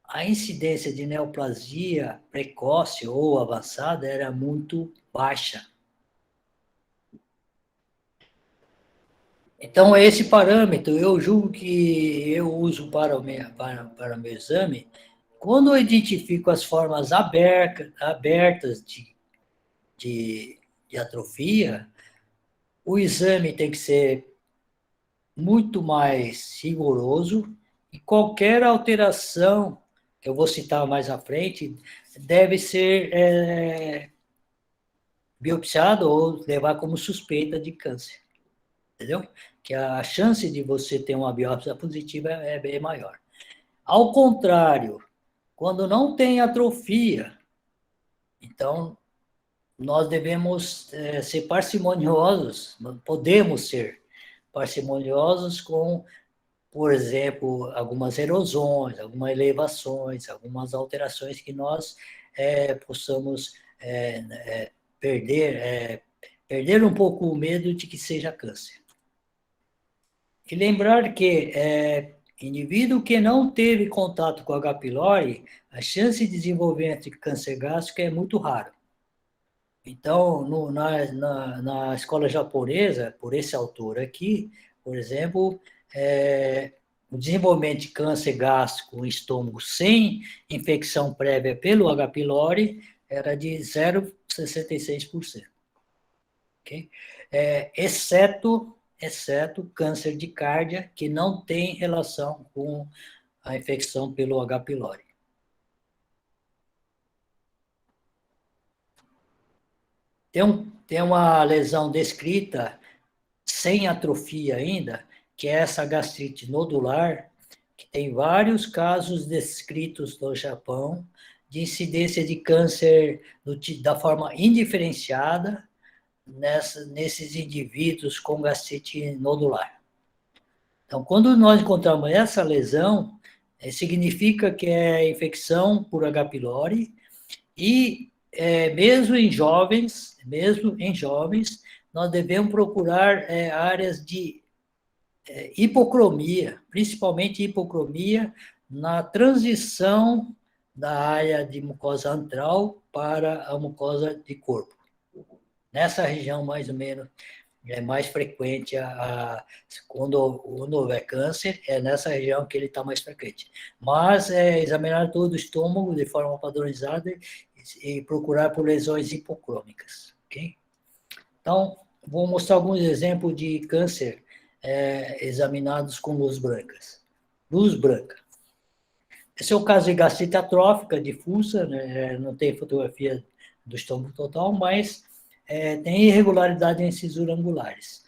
a incidência de neoplasia precoce ou avançada era muito baixa. Então, esse parâmetro, eu julgo que eu uso para o meu exame, quando eu identifico as formas abertas de atrofia, o exame tem que ser muito mais rigoroso e qualquer alteração, que eu vou citar mais à frente, deve ser biopsiado ou levar como suspeita de câncer. Entendeu? Que a chance de você ter uma biópsia positiva é bem maior. Ao contrário, quando não tem atrofia, então nós devemos ser parcimoniosos, podemos ser parcimoniosos com, por exemplo, algumas erosões, algumas elevações, algumas alterações que nós possamos perder um pouco o medo de que seja câncer. E lembrar que indivíduo que não teve contato com H. pylori, a chance de desenvolvimento de câncer gástrico é muito raro. Então, na escola japonesa, por esse autor aqui, por exemplo, o desenvolvimento de câncer gástrico no estômago sem infecção prévia pelo H. pylori era de 0,66%. Okay? Exceto câncer de cárdia, que não tem relação com a infecção pelo H. pylori. Tem uma lesão descrita, sem atrofia ainda, que é essa gastrite nodular, que tem vários casos descritos no Japão, de incidência de câncer da forma indiferenciada, nesses indivíduos com gastrite nodular. Então, quando nós encontramos essa lesão, significa que é infecção por H. pylori e mesmo em jovens, nós devemos procurar áreas de hipocromia, principalmente hipocromia na transição da área de mucosa antral para a mucosa de corpo. Nessa região, mais ou menos, é mais frequente quando houver câncer, é nessa região que ele está mais frequente. Mas examinar todo o estômago de forma padronizada e procurar por lesões hipocrômicas, ok? Então, vou mostrar alguns exemplos de câncer examinados com luz brancas. Luz branca. Esse é o caso de gastrite atrófica difusa, né? Não tem fotografia do estômago total, mas tem irregularidade em cisuras angulares.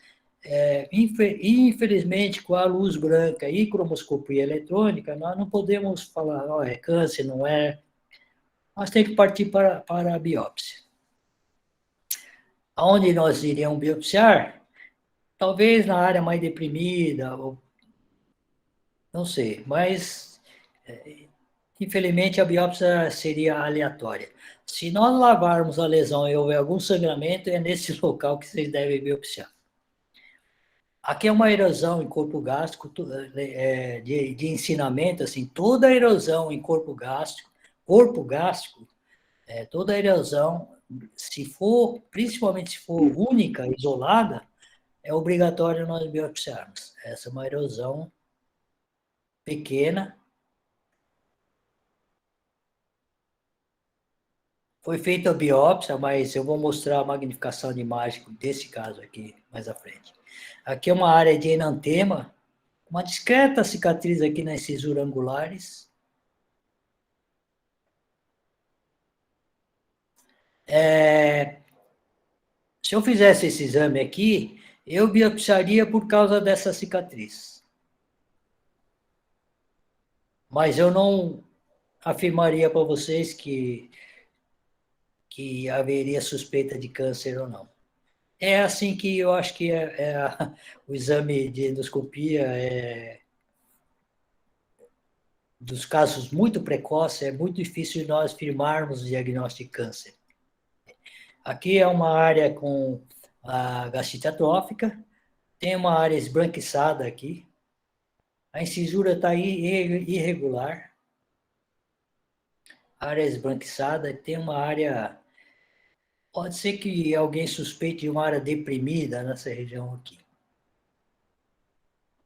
Infelizmente, com a luz branca e cromoscopia eletrônica, nós não podemos falar, oh, é câncer, não é. Nós temos que partir para a biópsia. Aonde nós iríamos biopsiar? Talvez na área mais deprimida, ou não sei, mas infelizmente a biópsia seria aleatória. Se nós lavarmos a lesão e houver algum sangramento, é nesse local que vocês devem biopsiar. Aqui é uma erosão em corpo gástrico de ensinamento, assim, toda erosão em corpo gástrico, toda erosão, se for, principalmente se for única, isolada, é obrigatório nós biopsiarmos. Essa é uma erosão pequena. Foi feita a biópsia, mas eu vou mostrar a magnificação de imagem desse caso aqui mais à frente. Aqui é uma área de enantema, uma discreta cicatriz aqui nas cisuras angulares. Se eu fizesse esse exame aqui, eu biopsiaria por causa dessa cicatriz. Mas eu não afirmaria para vocês que haveria suspeita de câncer ou não. É assim que eu acho que o exame de endoscopia dos casos muito precoces, é muito difícil nós firmarmos o diagnóstico de câncer. Aqui é uma área com a gastrite atrófica, tem uma área esbranquiçada aqui, a incisura está irregular, área esbranquiçada, tem uma área... Pode ser que alguém suspeite de uma área deprimida nessa região aqui.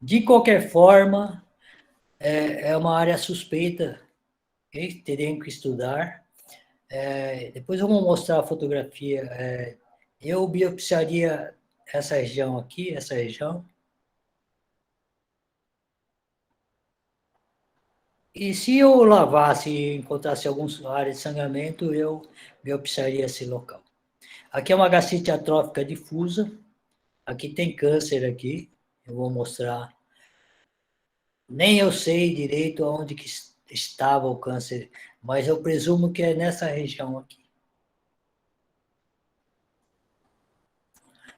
De qualquer forma, é uma área suspeita, okay? Teriam que estudar. Depois eu vou mostrar a fotografia. Eu biopsiaria essa região aqui, essa região. E se eu lavasse e encontrasse alguma área de sangramento, eu biopsiaria esse local. Aqui é uma gastrite atrófica difusa. Aqui tem câncer aqui. Eu vou mostrar. Nem eu sei direito onde que estava o câncer, mas eu presumo que é nessa região aqui.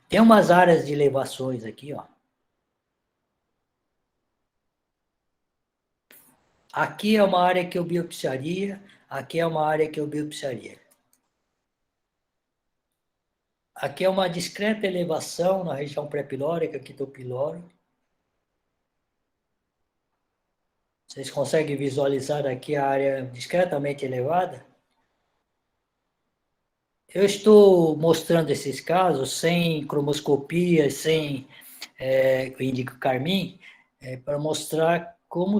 Tem umas áreas de elevações aqui, ó. Aqui é uma área que eu biopsiaria, aqui é uma área que eu biopsiaria. Aqui é uma discreta elevação na região pré-pilórica, aqui do pilório. Vocês conseguem visualizar aqui a área discretamente elevada? Eu estou mostrando esses casos sem cromoscopia, sem índico carmim, para mostrar como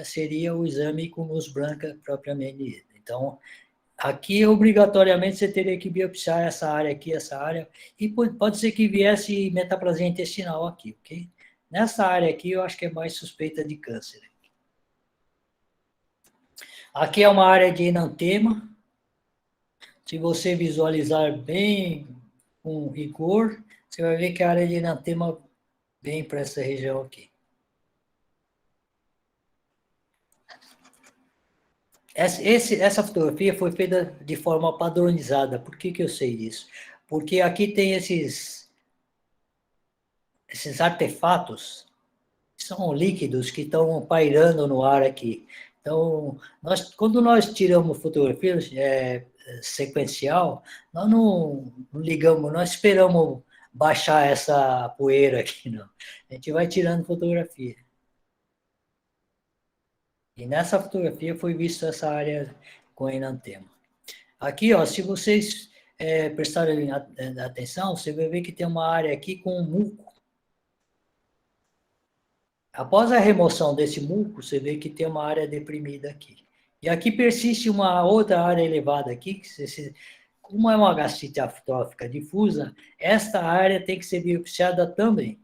seria o exame com luz branca propriamente dita. Então, aqui, obrigatoriamente, você teria que biopsiar essa área aqui, essa área, e pode ser que viesse metaplasia intestinal aqui, ok? Nessa área aqui, eu acho que é mais suspeita de câncer. Aqui é uma área de enantema. Se você visualizar bem com rigor, você vai ver que a área de enantema vem para essa região aqui. Essa fotografia foi feita de forma padronizada. Por que eu sei disso? Porque aqui tem esses artefatos, que são líquidos que estão pairando no ar aqui. Então, quando nós tiramos fotografia sequencial, nós não ligamos, nós esperamos baixar essa poeira aqui, não. A gente vai tirando fotografia. E nessa fotografia foi vista essa área com enantema. Aqui, ó, se vocês prestarem atenção, você vai ver que tem uma área aqui com muco. Após a remoção desse muco, você vê que tem uma área deprimida aqui. E aqui persiste uma outra área elevada aqui, que como é uma gastrite atrófica difusa, esta área tem que ser biopsiada também.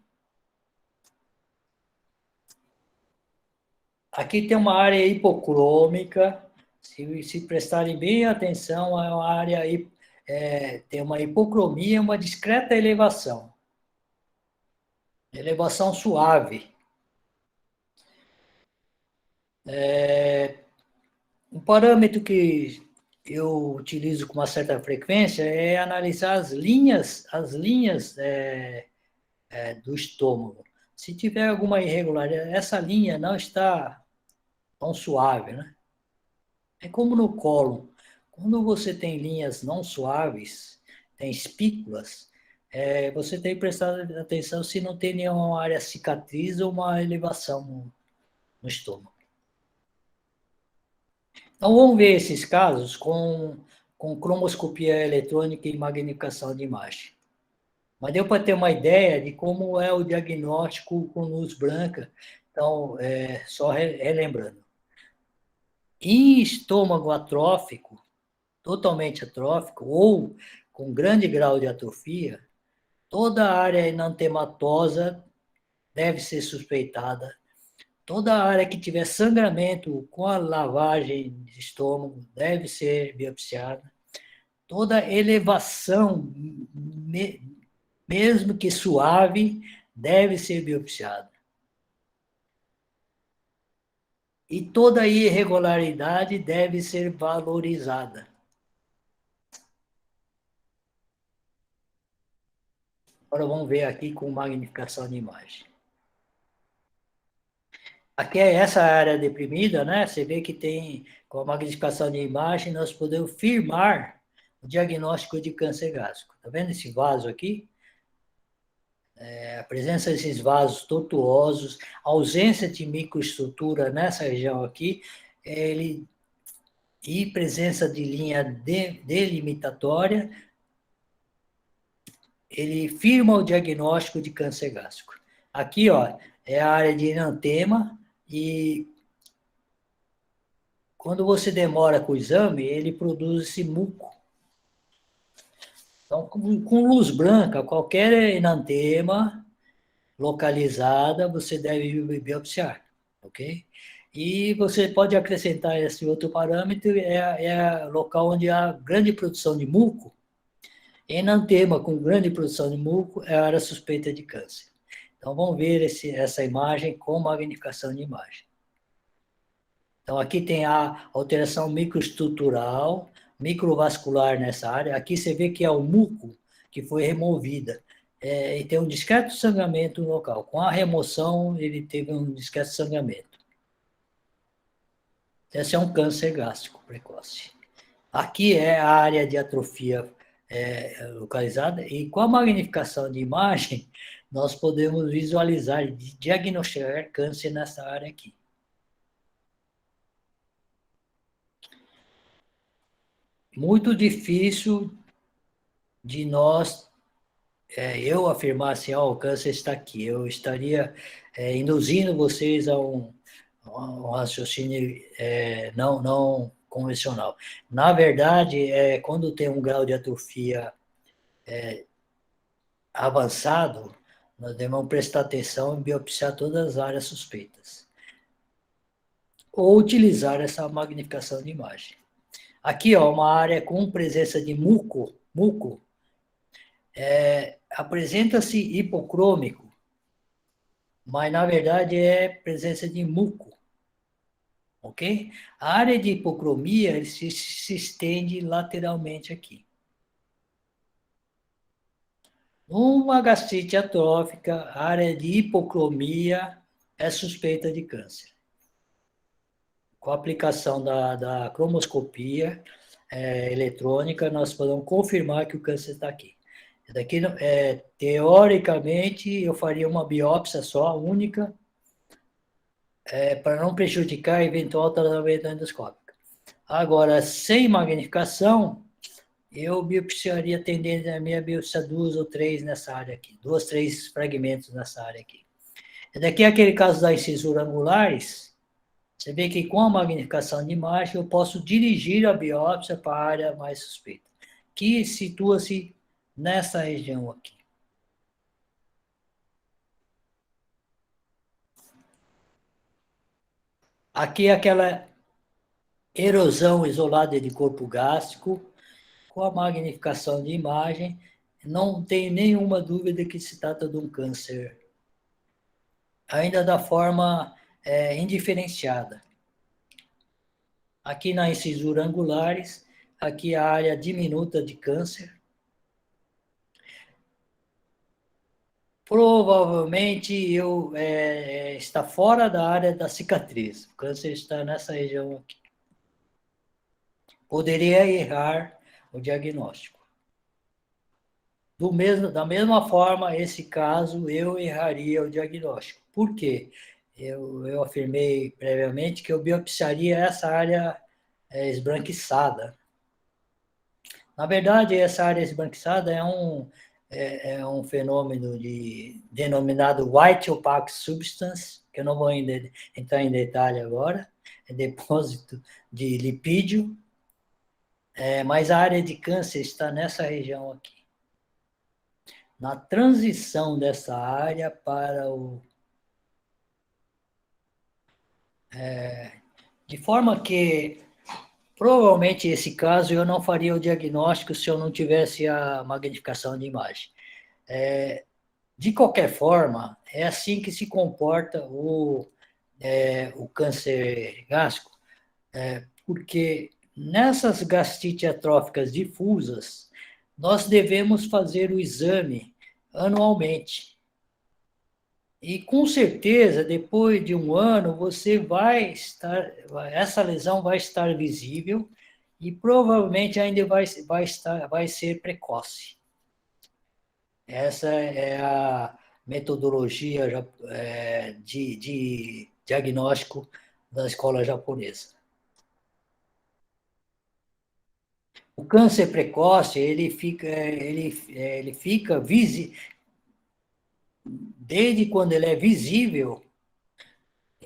Aqui tem uma área hipocrômica, se prestarem bem atenção, é uma área tem uma hipocromia e uma discreta elevação. Elevação suave. Um parâmetro que eu utilizo com uma certa frequência é analisar as linhas do estômago. Se tiver alguma irregularidade, essa linha não está tão suave, né? É como no cólon. Quando você tem linhas não suaves, tem espículas, você tem que prestar atenção se não tem nenhuma área cicatriz ou uma elevação no estômago. Então, vamos ver esses casos com cromoscopia eletrônica e magnificação de imagem. Mas deu para ter uma ideia de como é o diagnóstico com luz branca. Então, só relembrando. Em estômago atrófico, totalmente atrófico, ou com grande grau de atrofia, toda a área enantematosa deve ser suspeitada. Toda a área que tiver sangramento com a lavagem de estômago deve ser biopsiada. Toda elevação, mesmo que suave, deve ser biopsiada. E toda irregularidade deve ser valorizada. Agora vamos ver aqui com magnificação de imagem. Aqui é essa área deprimida, né? Você vê que tem, com a magnificação de imagem, nós podemos firmar o diagnóstico de câncer gástrico. Tá vendo esse vaso aqui? A presença desses vasos tortuosos, a ausência de microestrutura nessa região aqui, e presença de linha delimitatória, ele firma o diagnóstico de câncer gástrico. Aqui, ó, é a área de enantema, e quando você demora com o exame, ele produz esse muco. Então, com luz branca, qualquer enantema localizada, você deve biopsiar, ok? E você pode acrescentar esse outro parâmetro, é local onde há grande produção de muco. Enantema com grande produção de muco é a área suspeita de câncer. Então, vamos ver essa imagem com magnificação de imagem. Então, aqui tem a alteração microestrutural, microvascular nessa área. Aqui você vê que é o muco que foi removida. E tem um discreto sangramento no local. Com a remoção, ele teve um discreto sangramento. Esse é um câncer gástrico precoce. Aqui é a área de atrofia localizada, e com a magnificação de imagem, nós podemos visualizar e diagnosticar câncer nessa área aqui. Muito difícil de nós, eu afirmar assim, o câncer está aqui. Eu estaria induzindo vocês a um raciocínio não convencional. Na verdade, quando tem um grau de atrofia avançado, nós devemos prestar atenção em biopsiar todas as áreas suspeitas. Ou utilizar essa magnificação de imagem. Aqui, ó, uma área com presença de muco, apresenta-se hipocrômico, mas na verdade é presença de muco, ok? A área de hipocromia se estende lateralmente aqui. Numa gastrite atrófica, a área de hipocromia é suspeita de câncer. Com a aplicação da cromoscopia eletrônica, nós podemos confirmar que o câncer está aqui. Daqui, teoricamente, eu faria uma biópsia só, única, para não prejudicar a eventual tratamento endoscópico. Agora, sem magnificação, eu biopsiaria, tendendo a minha biopsia 2 ou 3 nessa área aqui, 2, 3 fragmentos nessa área aqui. Daqui é aquele caso das cisuras angulares. Você vê que com a magnificação de imagem eu posso dirigir a biópsia para a área mais suspeita, que situa-se nessa região aqui. Aqui é aquela erosão isolada de corpo gástrico, com a magnificação de imagem, não tem nenhuma dúvida que se trata de um câncer, ainda da forma indiferenciada. Aqui na incisura angulares, aqui a área diminuta de câncer. Provavelmente está fora da área da cicatriz. O câncer está nessa região aqui. Poderia errar o diagnóstico. Da mesma forma, esse caso, eu erraria o diagnóstico. Por quê? Eu afirmei previamente que eu biopsiaria essa área esbranquiçada. Na verdade, essa área esbranquiçada é um fenômeno denominado white opaque substance, que eu não vou entrar em detalhe agora, é depósito de lipídio, mas a área de câncer está nessa região aqui. Na transição dessa área para o... de forma que, provavelmente, esse caso eu não faria o diagnóstico se eu não tivesse a magnificação de imagem. De qualquer forma, é assim que se comporta o câncer gástrico, porque nessas gastrites atróficas difusas, nós devemos fazer o exame anualmente. E com certeza, depois de um ano, essa lesão vai estar visível e provavelmente ainda vai ser precoce. Essa é a metodologia de diagnóstico da escola japonesa. O câncer precoce, ele fica visível, desde quando ele é visível.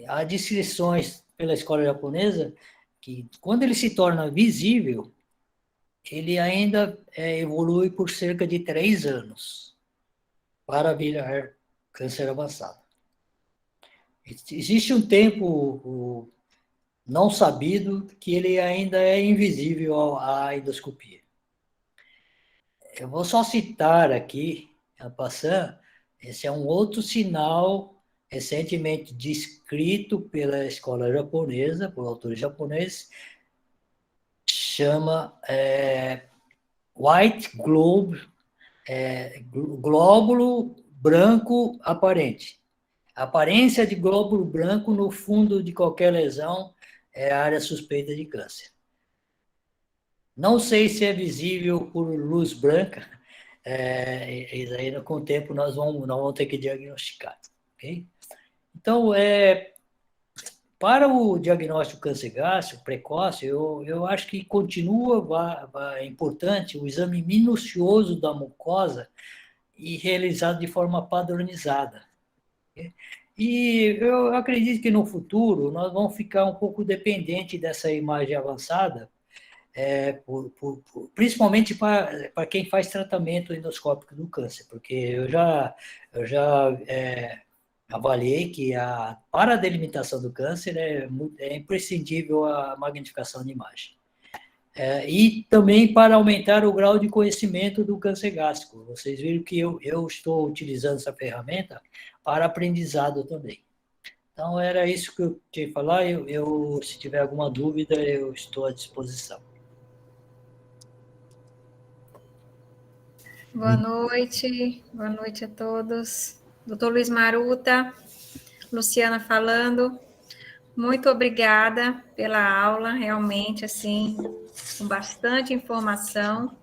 Há descrições pela escola japonesa que, quando ele se torna visível, ele ainda evolui por cerca de 3 anos para virar câncer avançado. Existe um tempo não sabido que ele ainda é invisível à endoscopia. Eu vou só citar aqui, a passando, esse é um outro sinal recentemente descrito pela escola japonesa, por autores japoneses, chama white globe, glóbulo branco aparente. A aparência de glóbulo branco no fundo de qualquer lesão é a área suspeita de câncer. Não sei se é visível por luz branca, e aí com o tempo nós vamos ter que diagnosticar. Okay? Então, para o diagnóstico câncer gástrico precoce, eu acho que continua importante o exame minucioso da mucosa e realizado de forma padronizada. Okay? E eu acredito que no futuro nós vamos ficar um pouco dependente dessa imagem avançada, principalmente para quem faz tratamento endoscópico do câncer, porque eu já avaliei que para a delimitação do câncer é imprescindível a magnificação de imagem. E também para aumentar o grau de conhecimento do câncer gástrico. Vocês viram que eu estou utilizando essa ferramenta para aprendizado também. Então, era isso que eu tinha que falar. Se tiver alguma dúvida, eu estou à disposição. Boa noite a todos. Doutor Luiz Maruta, Luciana falando. Muito obrigada pela aula, realmente, assim, com bastante informação.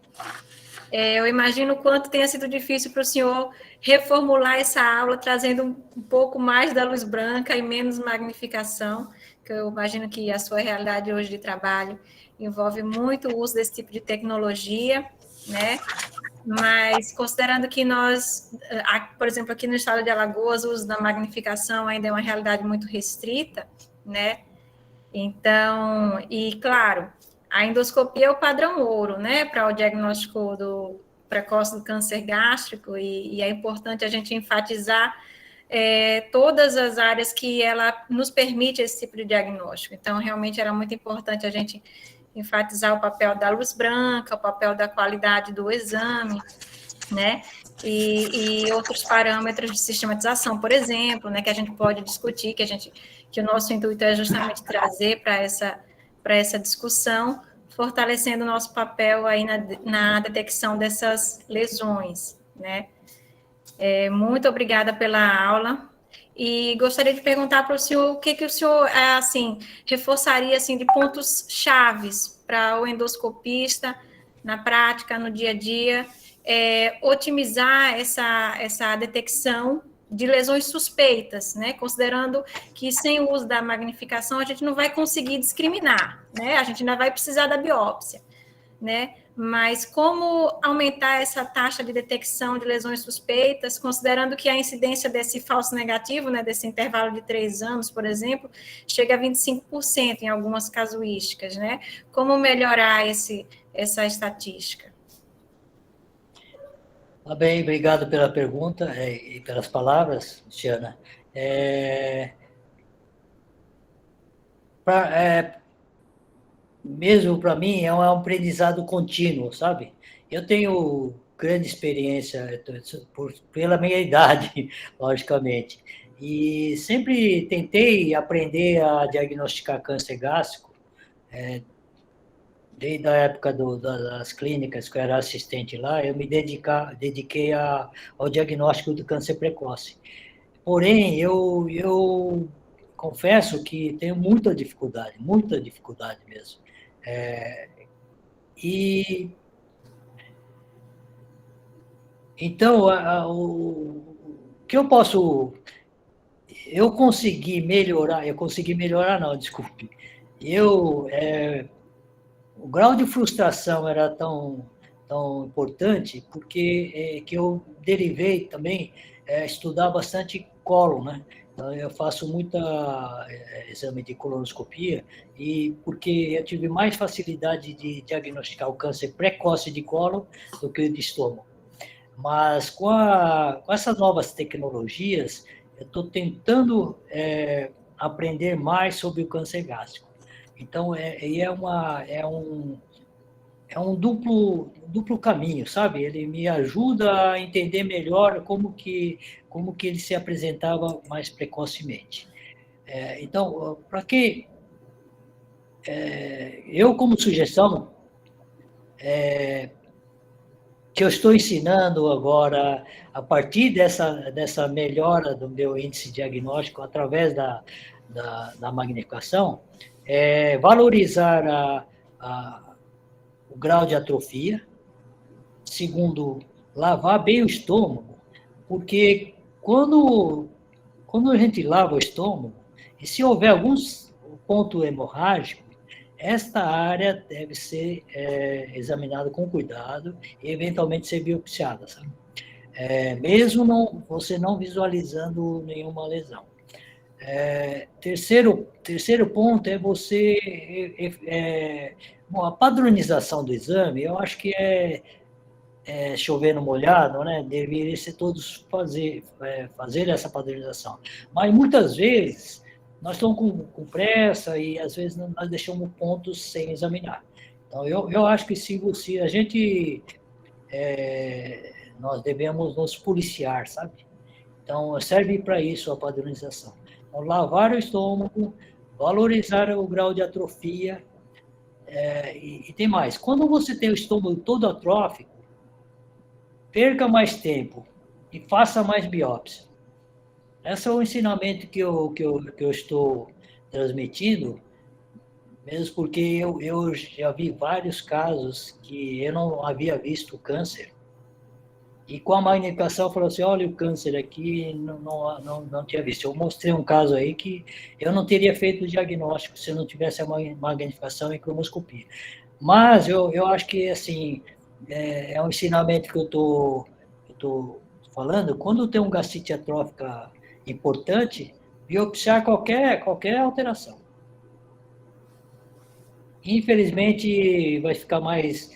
Eu imagino o quanto tenha sido difícil para o senhor reformular essa aula, trazendo um pouco mais da luz branca e menos magnificação, que eu imagino que a sua realidade hoje de trabalho envolve muito o uso desse tipo de tecnologia, né? Mas, considerando que nós, por exemplo, aqui no estado de Alagoas, o uso da magnificação ainda é uma realidade muito restrita, né? Então, e claro, A endoscopia é o padrão ouro, né, para o diagnóstico precoce do câncer gástrico, e é importante a gente enfatizar todas as áreas que ela nos permite esse tipo de diagnóstico. Então, realmente era muito importante a gente enfatizar o papel da luz branca, o papel da qualidade do exame, né, e outros parâmetros de sistematização, por exemplo, né, que a gente pode discutir, que o nosso intuito é justamente trazer para essa discussão, fortalecendo o nosso papel aí na detecção dessas lesões, né. Muito obrigada pela aula, e gostaria de perguntar para o senhor o que o senhor, assim, reforçaria, assim, de pontos chaves para o endoscopista, na prática, no dia a dia, otimizar essa detecção de lesões suspeitas, né? Considerando que sem o uso da magnificação a gente não vai conseguir discriminar, né? A gente ainda vai precisar da biópsia, né? Mas como aumentar essa taxa de detecção de lesões suspeitas, considerando que a incidência desse falso negativo, né, desse intervalo de 3 anos, por exemplo, chega a 25% em algumas casuísticas, né? Como melhorar essa estatística? Tá bem, obrigado pela pergunta e pelas palavras, Luciana. Mesmo para mim, é um aprendizado contínuo, sabe? Eu tenho grande experiência pela minha idade, logicamente, e sempre tentei aprender a diagnosticar câncer gástrico, desde a época das clínicas, que eu era assistente lá, eu me dediquei ao diagnóstico do câncer precoce. Porém, eu confesso que tenho muita dificuldade mesmo. E então, o que eu consegui melhorar não, desculpe. O grau de frustração era tão importante porque que eu derivei também estudar bastante colo, né? Então, eu faço muita exame de colonoscopia e porque eu tive mais facilidade de diagnosticar o câncer precoce de colo do que o de estômago. Mas com essas novas tecnologias, eu estou tentando aprender mais sobre o câncer gástrico. Então, é um duplo caminho, sabe? Ele me ajuda a entender melhor como que ele se apresentava mais precocemente. Então, para que eu, como sugestão, que eu estou ensinando agora, a partir dessa melhora do meu índice diagnóstico através da magnificação, valorizar o grau de atrofia. Segundo, lavar bem o estômago, porque quando a gente lava o estômago, e se houver algum ponto hemorrágico, esta área deve ser examinada com cuidado e eventualmente ser biopsiada, sabe? Mesmo você não visualizando nenhuma lesão. Terceiro ponto é bom, a padronização do exame, eu acho que chover no molhado, né? Deveria ser todos fazer essa padronização. Mas muitas vezes nós estamos com pressa e às vezes nós deixamos pontos sem examinar. Então eu acho que se a gente nós devemos nos policiar, sabe? Então serve para isso a padronização. Então, lavar o estômago, valorizar o grau de atrofia e tem mais. Quando você tem o estômago todo atrófico, perca mais tempo e faça mais biópsia. Esse é o ensinamento que eu estou transmitindo, mesmo porque eu já vi vários casos que eu não havia visto câncer. E com a magnificação, falou assim, olha o câncer aqui, não tinha visto. Eu mostrei um caso aí que eu não teria feito o diagnóstico se eu não tivesse a magnificação e cromoscopia. Mas eu acho que, assim, é um ensinamento que eu estou falando. Quando tem um gastite atrófica importante, biopsiar qualquer alteração. Infelizmente, vai ficar mais...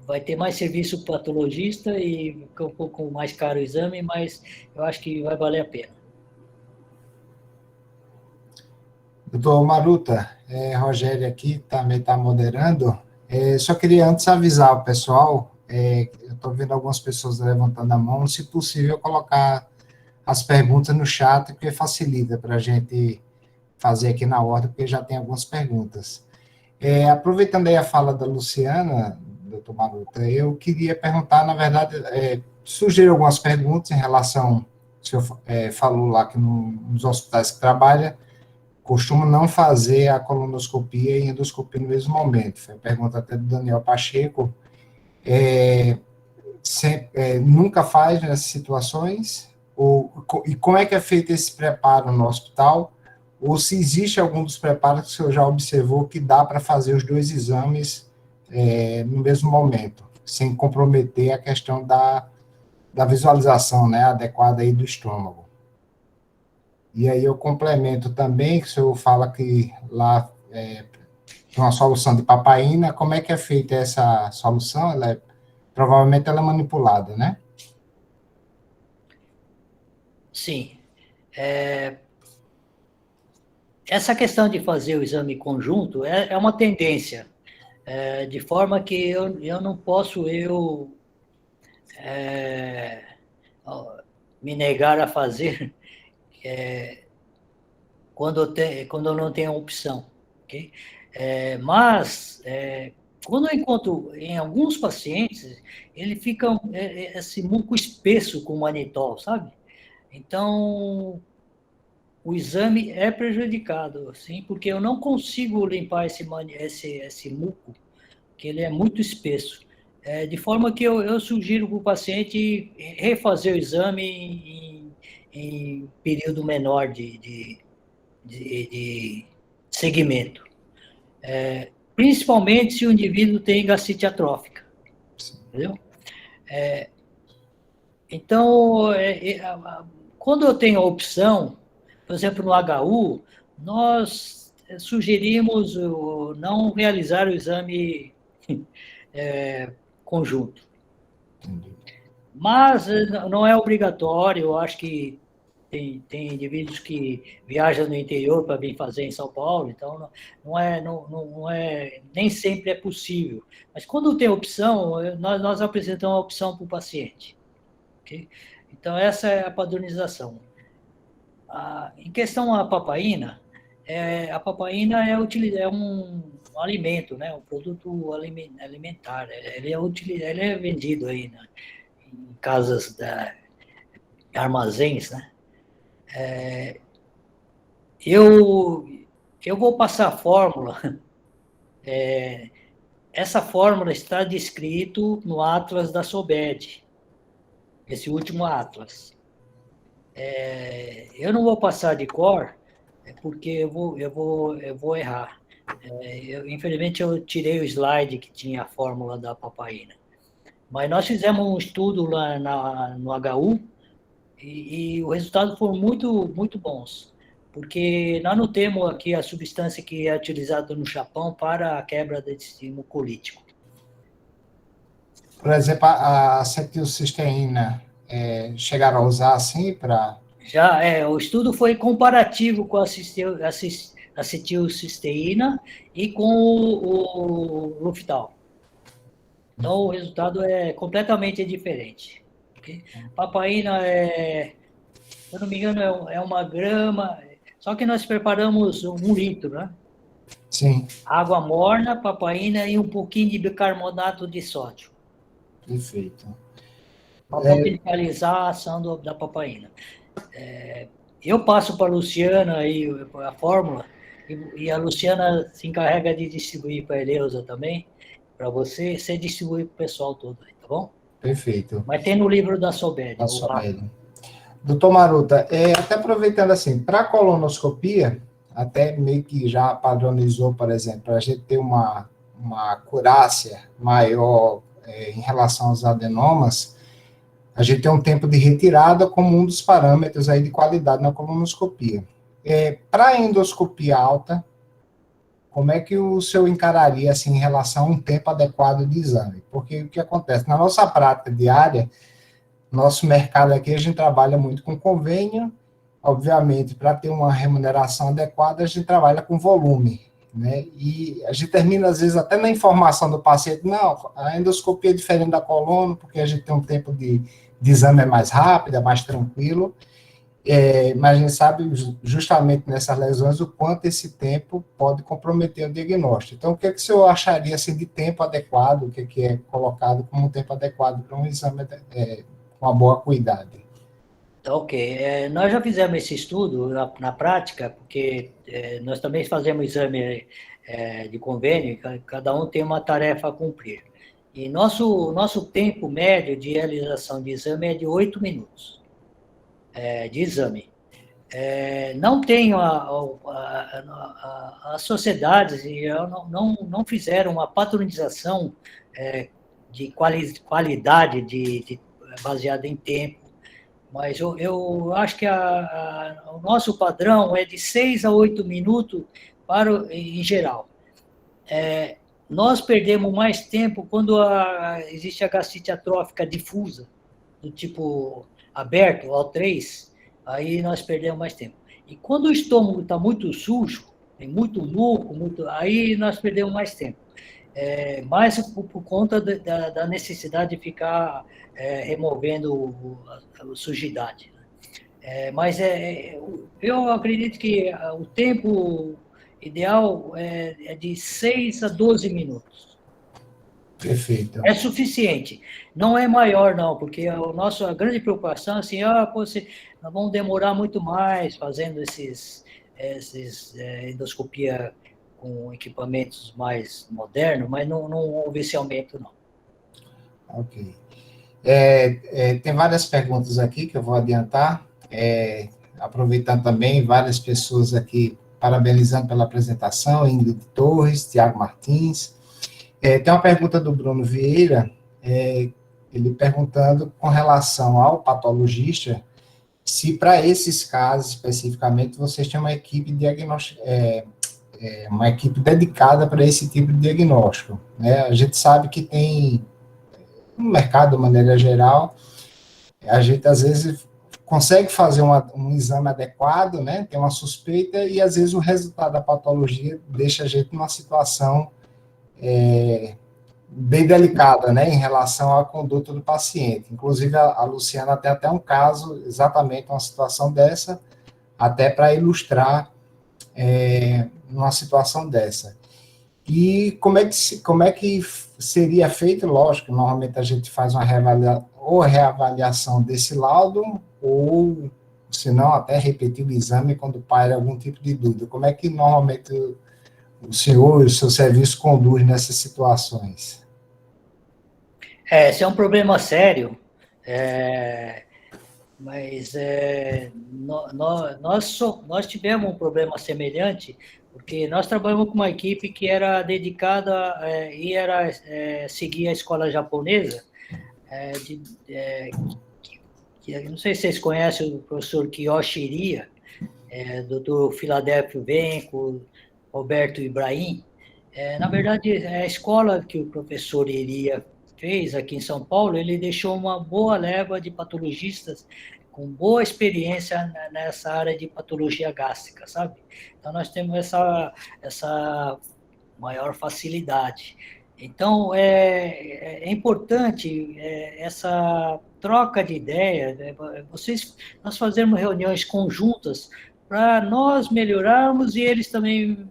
vai ter mais serviço patologista e fica um pouco mais caro o exame, mas eu acho que vai valer a pena. Doutor Maruta, Rogério aqui também está moderando. Só queria antes avisar o pessoal, eu estou vendo algumas pessoas levantando a mão, se possível colocar as perguntas no chat, porque facilita para a gente fazer aqui na ordem, porque já tem algumas perguntas. Aproveitando aí a fala da Luciana, doutor Maruta, eu queria perguntar, na verdade, sugerir algumas perguntas em relação, o senhor falou lá que nos hospitais que trabalha, costuma não fazer a colonoscopia e endoscopia no mesmo momento. Foi a pergunta até do Daniel Pacheco. Nunca faz nessas situações? E como é que é feito esse preparo no hospital? Ou se existe algum dos preparos que o senhor já observou que dá para fazer os dois exames no mesmo momento, sem comprometer a questão da visualização, né, adequada aí do estômago? E aí eu complemento também, que o senhor fala que lá tem uma solução de papaína. Como é que é feita essa solução? Provavelmente ela é manipulada, né? Sim. Essa questão de fazer o exame conjunto é uma tendência, de forma que eu não posso me negar a fazer quando eu não tenho opção, ok? Mas, quando eu encontro em alguns pacientes, ele fica esse muco espesso com o manitol, sabe? Então, o exame é prejudicado, assim, porque eu não consigo limpar esse muco, que ele é muito espesso. De forma que eu sugiro para o paciente refazer o exame em período menor de segmento. Principalmente se o indivíduo tem gastrite atrófica. Entendeu? Então, quando eu tenho a opção, por exemplo, no HU, nós sugerimos não realizar o exame conjunto. Mas não é obrigatório, eu acho que tem indivíduos que viajam no interior para vir fazer em São Paulo, então nem sempre é possível. Mas quando tem opção, nós apresentamos a opção para o paciente. Okay? Então, essa é a padronização. Em questão à papaína, a papaína é um alimento, né? Um produto alimentar. Ele é vendido aí em casas, armazéns, né? Eu vou passar a fórmula. Essa fórmula está descrito no Atlas da SOBED, esse último Atlas. Eu não vou passar de cor, porque eu vou errar. Infelizmente, eu tirei o slide que tinha a fórmula da papaína. Mas nós fizemos um estudo lá no HU, e o resultado foram muito, muito bons, porque nós não temos aqui a substância que é utilizada no Japão para a quebra desse mucolítico. Por exemplo, a acetilcisteína, chegaram a usar assim para... Já, o estudo foi comparativo com a acetilcisteína e com o Luftal. Então, o resultado é completamente diferente. Okay? Papaína se eu não me engano, é 1 grama, só que nós preparamos 1 litro, né? Sim. Água morna, papaína e um pouquinho de bicarbonato de sódio. Perfeito. Para potencializar a ação da papaína. Eu passo para a Luciana aí a fórmula, e a Luciana se encarrega de distribuir para a Eleusa também, para você distribui para o pessoal todo, tá bom? Perfeito. Mas tem no livro da SOBED. Doutor Maruta, até aproveitando assim, para a colonoscopia, até meio que já padronizou, por exemplo, a gente ter uma acurácia maior em relação aos adenomas, a gente tem um tempo de retirada como um dos parâmetros aí de qualidade na colonoscopia. Para a endoscopia alta, como é que o senhor encararia assim, em relação a um tempo adequado de exame? Porque o que acontece? Na nossa prática diária, nosso mercado aqui, a gente trabalha muito com convênio, obviamente, para ter uma remuneração adequada, a gente trabalha com volume, né? E a gente termina, às vezes, até na informação do paciente, não, a endoscopia é diferente da coluna, porque a gente tem um tempo de exame mais rápido, é mais tranquilo, mas a gente sabe justamente nessas lesões o quanto esse tempo pode comprometer o diagnóstico. Então, o que é que o senhor acharia assim, de tempo adequado, o que é colocado como um tempo adequado para um exame com uma boa qualidade? Ok, nós já fizemos esse estudo na prática, porque nós também fazemos exame de convênio, cada um tem uma tarefa a cumprir. E nosso tempo médio de realização de exame é de 8 minutos de exame. Não tenho as sociedades não fizeram uma padronização de qualidade baseada em tempo, mas eu acho que o nosso padrão é de 6 a 8 minutos em geral. Nós perdemos mais tempo quando existe a gastrite atrófica difusa, do tipo aberto, O3, aí nós perdemos mais tempo. E quando o estômago está muito sujo, tem muito muco, aí nós perdemos mais tempo. Mais por conta da necessidade de ficar removendo a sujidade. Mas eu acredito que o tempo ideal é de 6 a 12 minutos. Perfeito. É suficiente. Não é maior, não, porque a grande preocupação é assim, nós vamos demorar muito mais fazendo esses endoscopia com equipamentos mais modernos, mas não houve esse aumento, não. Ok. Tem várias perguntas aqui que eu vou adiantar, aproveitando também várias pessoas aqui parabenizando pela apresentação, Ingrid Torres, Tiago Martins. Tem uma pergunta do Bruno Vieira, ele perguntando com relação ao patologista, se para esses casos especificamente vocês têm uma equipe uma equipe dedicada para esse tipo de diagnóstico, né? A gente sabe que tem no mercado, de maneira geral, a gente às vezes consegue fazer um exame adequado, né? Tem uma suspeita e às vezes o resultado da patologia deixa a gente numa situação bem delicada, né, em relação à conduta do paciente. Inclusive, a Luciana tem até um caso, exatamente uma situação dessa, até para ilustrar uma situação dessa. E como é que seria feito? Lógico, normalmente a gente faz uma reavaliação desse laudo, ou, se não, até repetir o exame quando paira algum tipo de dúvida. Como é que normalmente o senhor e o seu serviço conduz nessas situações? Esse é um problema sério, mas nós tivemos um problema semelhante, porque nós trabalhamos com uma equipe que era dedicada e era seguir a escola japonesa, não sei se vocês conhecem o professor Kiyoshi Iria, doutor Filadélfio Venco, Roberto Ibrahim. Na verdade, a escola que o professor Iria fez aqui em São Paulo, ele deixou uma boa leva de patologistas com boa experiência nessa área de patologia gástrica, sabe? Então, nós temos essa maior facilidade. Então, é importante essa troca de ideias, nós fazermos reuniões conjuntas para nós melhorarmos e eles também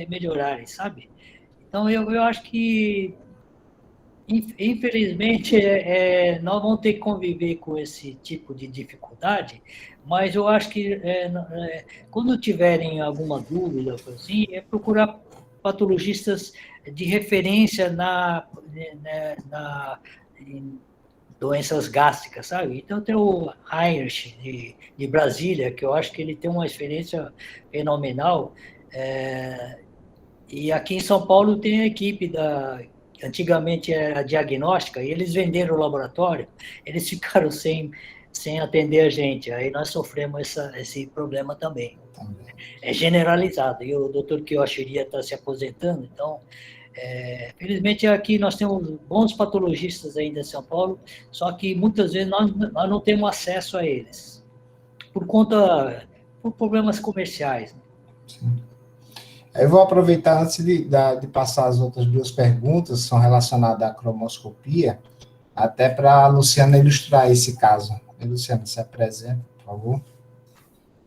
melhorarem, sabe? Então, eu acho que, infelizmente, nós vamos ter que conviver com esse tipo de dificuldade, mas eu acho que quando tiverem alguma dúvida, assim, procurar patologistas de referência em doenças gástricas, sabe? Então, tem o Heinrich, de Brasília, que eu acho que ele tem uma experiência fenomenal, e aqui em São Paulo tem a equipe antigamente era diagnóstica, e eles venderam o laboratório, eles ficaram sem sem atender a gente. Aí nós sofremos esse problema também. É generalizado. E o doutor Kiyoshi iria estar se aposentando, então, felizmente aqui nós temos bons patologistas ainda em São Paulo, só que muitas vezes nós não temos acesso a eles, por problemas comerciais. Sim. Eu vou aproveitar antes de passar as outras duas perguntas, que são relacionadas à cromoscopia, até para a Luciana ilustrar esse caso. Luciana, se apresenta, por favor.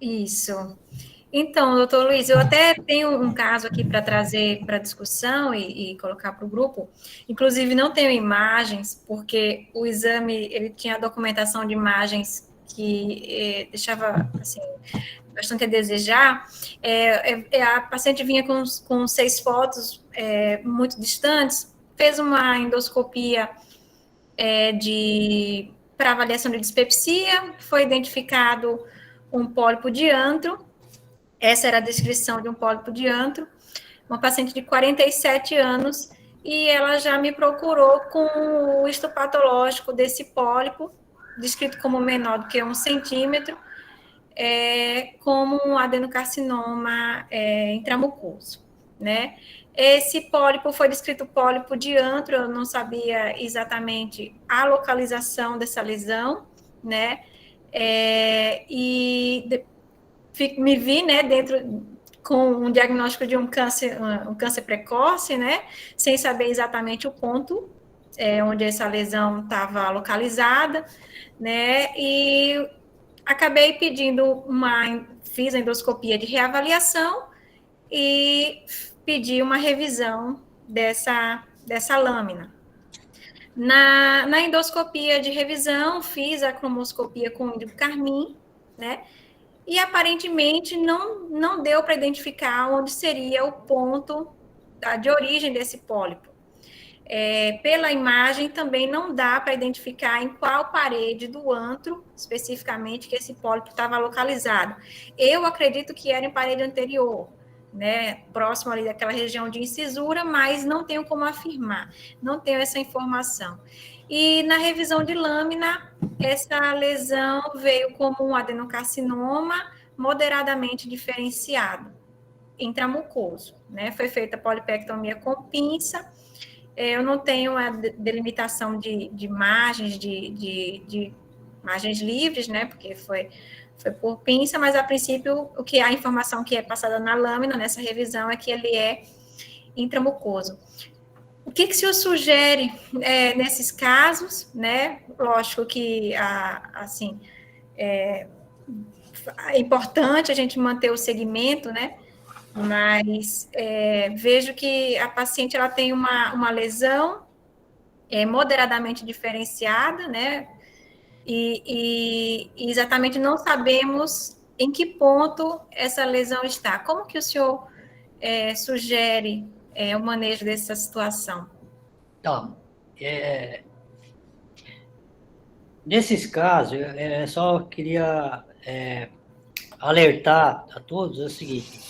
Isso. Então, doutor Luiz, eu até tenho um caso aqui para trazer para discussão e colocar para o grupo. Inclusive, não tenho imagens, porque o exame, ele tinha a documentação de imagens que deixava, assim, bastante a desejar. A paciente vinha com 6 fotos muito distantes, fez uma endoscopia para avaliação de dispepsia, foi identificado um pólipo de antro. Essa era a descrição de um pólipo de antro, uma paciente de 47 anos, e ela já me procurou com o histopatológico desse pólipo, descrito como menor do que 1 centímetro, como um adenocarcinoma intramucoso, né? Esse pólipo foi descrito pólipo de antro, eu não sabia exatamente a localização dessa lesão, né? Me vi, né, dentro com um diagnóstico de um câncer precoce, né, sem saber exatamente o ponto onde essa lesão estava localizada, né, e acabei fiz a endoscopia de reavaliação e pedi uma revisão dessa lâmina. Na endoscopia de revisão, fiz a cromoscopia com índigo carmim, né, e aparentemente não deu para identificar onde seria o ponto de origem desse pólipo. Pela imagem também não dá para identificar em qual parede do antro, especificamente, que esse pólipo estava localizado. Eu acredito que era em parede anterior, né, próximo ali daquela região de incisura, mas não tenho como afirmar, não tenho essa informação. E na revisão de lâmina, essa lesão veio como um adenocarcinoma moderadamente diferenciado, intramucoso, né? Foi feita polipectomia com pinça. Eu não tenho a delimitação de margens, de margens livres, né? Porque foi por pinça, mas a princípio a informação que é passada na lâmina nessa revisão é que ele é intramucoso. O que o senhor sugere nesses casos, né? Lógico que, assim, é importante a gente manter o segmento, né? Mas vejo que a paciente ela tem uma lesão moderadamente diferenciada, né? E exatamente não sabemos em que ponto essa lesão está. Como que o senhor sugere o manejo dessa situação? Então, nesses casos, eu só queria alertar a todos o seguinte: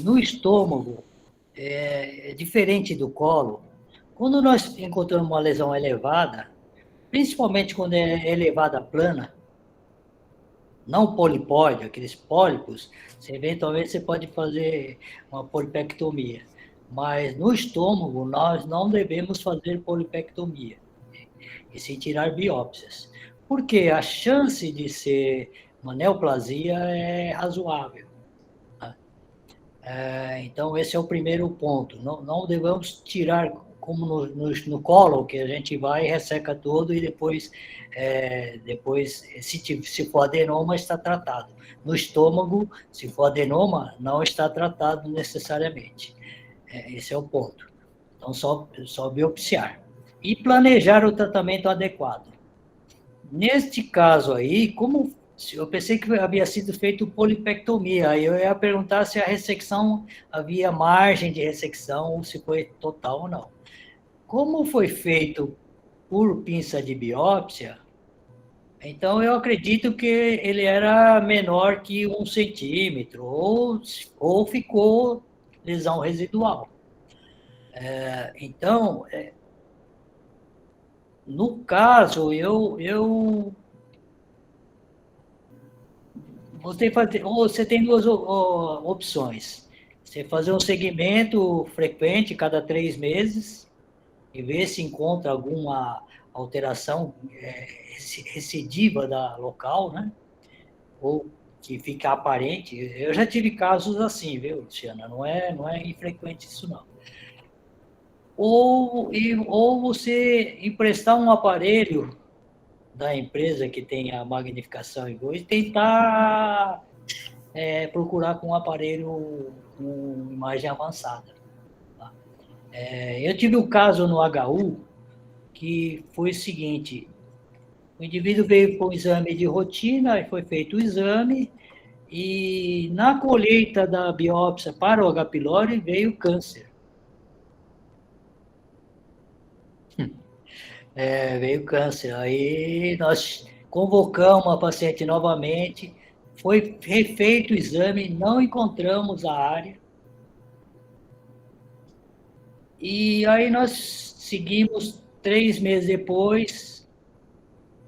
no estômago, é diferente do colo. Quando nós encontramos uma lesão elevada, principalmente quando é elevada plana, não polipóide, aqueles pólipos, eventualmente você pode fazer uma polipectomia. Mas no estômago, nós não devemos fazer polipectomia, e sim tirar biópsias. Porque a chance de ser uma neoplasia é razoável. Então, esse é o primeiro ponto. Não devemos tirar como no colo, que a gente vai e resseca todo e depois se for adenoma, está tratado. No estômago, se for adenoma, não está tratado necessariamente. Esse é o ponto. Então, só biopsiar. E planejar o tratamento adequado. Neste caso aí, eu pensei que havia sido feito polipectomia, aí eu ia perguntar se a ressecção havia margem de ressecção, ou se foi total ou não. Como foi feito por pinça de biópsia, então eu acredito que ele era menor que 1 centímetro, ou ficou lesão residual. Então, no caso, eu Você tem duas opções. Você fazer um segmento frequente, cada 3 meses, e ver se encontra alguma alteração recidiva da local, né? Ou que fica aparente. Eu já tive casos assim, viu, Luciana? Não é infrequente isso, não. Ou você emprestar um aparelho da empresa que tem a magnificação em 2 e tentar procurar com um aparelho com imagem avançada. Tá? Eu tive um caso no HU que foi o seguinte: o indivíduo veio com um exame de rotina, foi feito o exame, e na colheita da biópsia para o H. pylori veio câncer. Veio câncer. Aí nós convocamos a paciente novamente, foi refeito o exame, não encontramos a área. E aí nós seguimos 3 meses depois,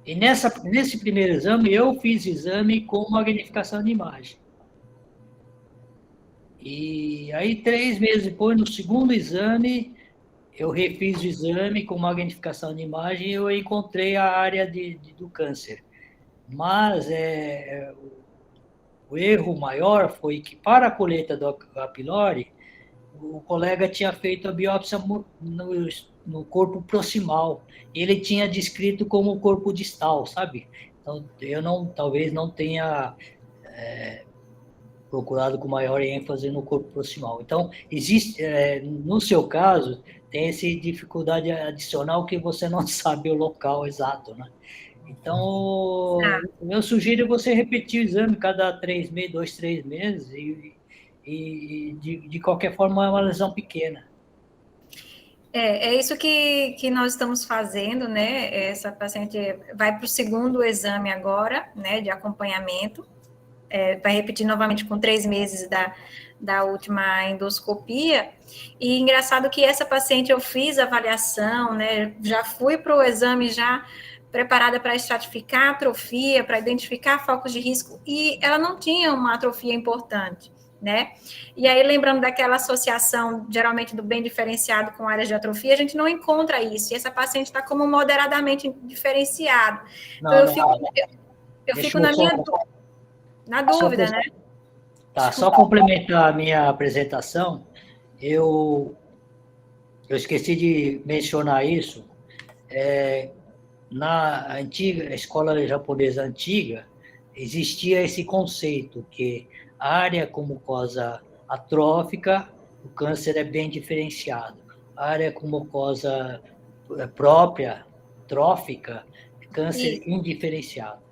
e nesse primeiro exame eu fiz exame com magnificação de imagem. E aí 3 meses depois, no segundo exame, eu refiz o exame com magnificação de imagem e eu encontrei a área do câncer. Mas o erro maior foi que, para a colheita do H. pylori, o colega tinha feito a biópsia no corpo proximal. Ele tinha descrito como corpo distal, sabe? Então, eu talvez não tenha procurado com maior ênfase no corpo proximal. Então, existe, no seu caso, tem essa dificuldade adicional que você não sabe o local exato, né? Então, eu sugiro você repetir o exame cada 3 meses, 2, 3 meses, e de qualquer forma é uma lesão pequena. É isso que nós estamos fazendo, né? Essa paciente vai para o segundo exame agora, né, de acompanhamento, vai repetir novamente com 3 meses da última endoscopia. E engraçado que essa paciente eu fiz a avaliação, né? Já fui para o exame já preparada para estratificar a atrofia, para identificar focos de risco, e ela não tinha uma atrofia importante, né? E aí, lembrando daquela associação, geralmente, do bem diferenciado com áreas de atrofia, a gente não encontra isso, e essa paciente está como moderadamente diferenciado. Então, eu fico na dúvida, né? Tá, só complementar a minha apresentação, eu esqueci de mencionar isso. Na antiga escola japonesa antiga, existia esse conceito que a área com mucosa atrófica, o câncer é bem diferenciado. A área com mucosa própria, trófica, câncer indiferenciado.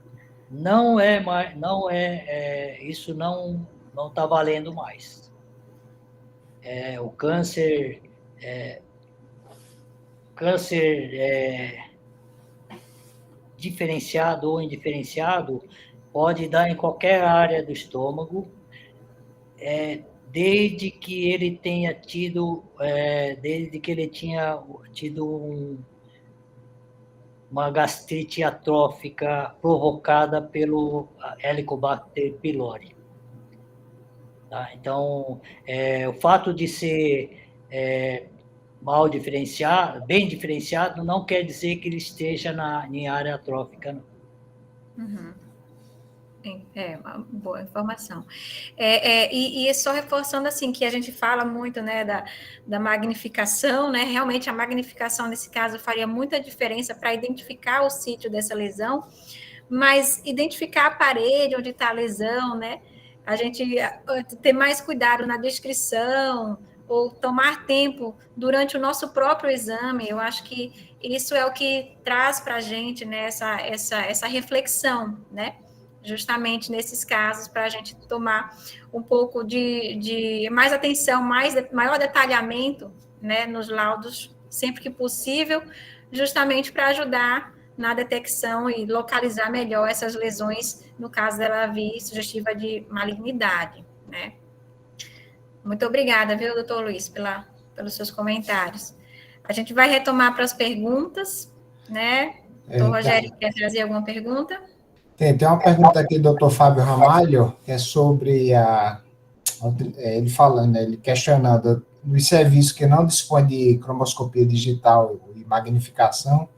Isso não está valendo mais. O câncer diferenciado ou indiferenciado pode dar em qualquer área do estômago, desde que ele tenha tido uma gastrite atrófica provocada pelo Helicobacter pylori. Tá? Então, o fato de ser mal diferenciado, bem diferenciado, não quer dizer que ele esteja em área atrófica, não. Uhum. Uma boa informação. E só reforçando, assim, que a gente fala muito, né, da magnificação, né, realmente a magnificação, nesse caso, faria muita diferença para identificar o sítio dessa lesão, mas identificar a parede onde está a lesão, né, a gente ter mais cuidado na descrição, ou tomar tempo durante o nosso próprio exame, eu acho que isso é o que traz para a gente, né, essa reflexão, né, justamente nesses casos, para a gente tomar um pouco de mais atenção, maior detalhamento, né, nos laudos, sempre que possível, justamente para ajudar na detecção e localizar melhor essas lesões, no caso dela vir sugestiva de malignidade, né. Muito obrigada, viu, doutor Luiz, pelos seus comentários. A gente vai retomar para as perguntas, né? Doutor Rogério, quer trazer alguma pergunta? Tem uma pergunta aqui do Dr. Fábio Ramalho, que é sobre ele falando, ele questionando nos serviços que não dispõem de cromoscopia digital e magnificação,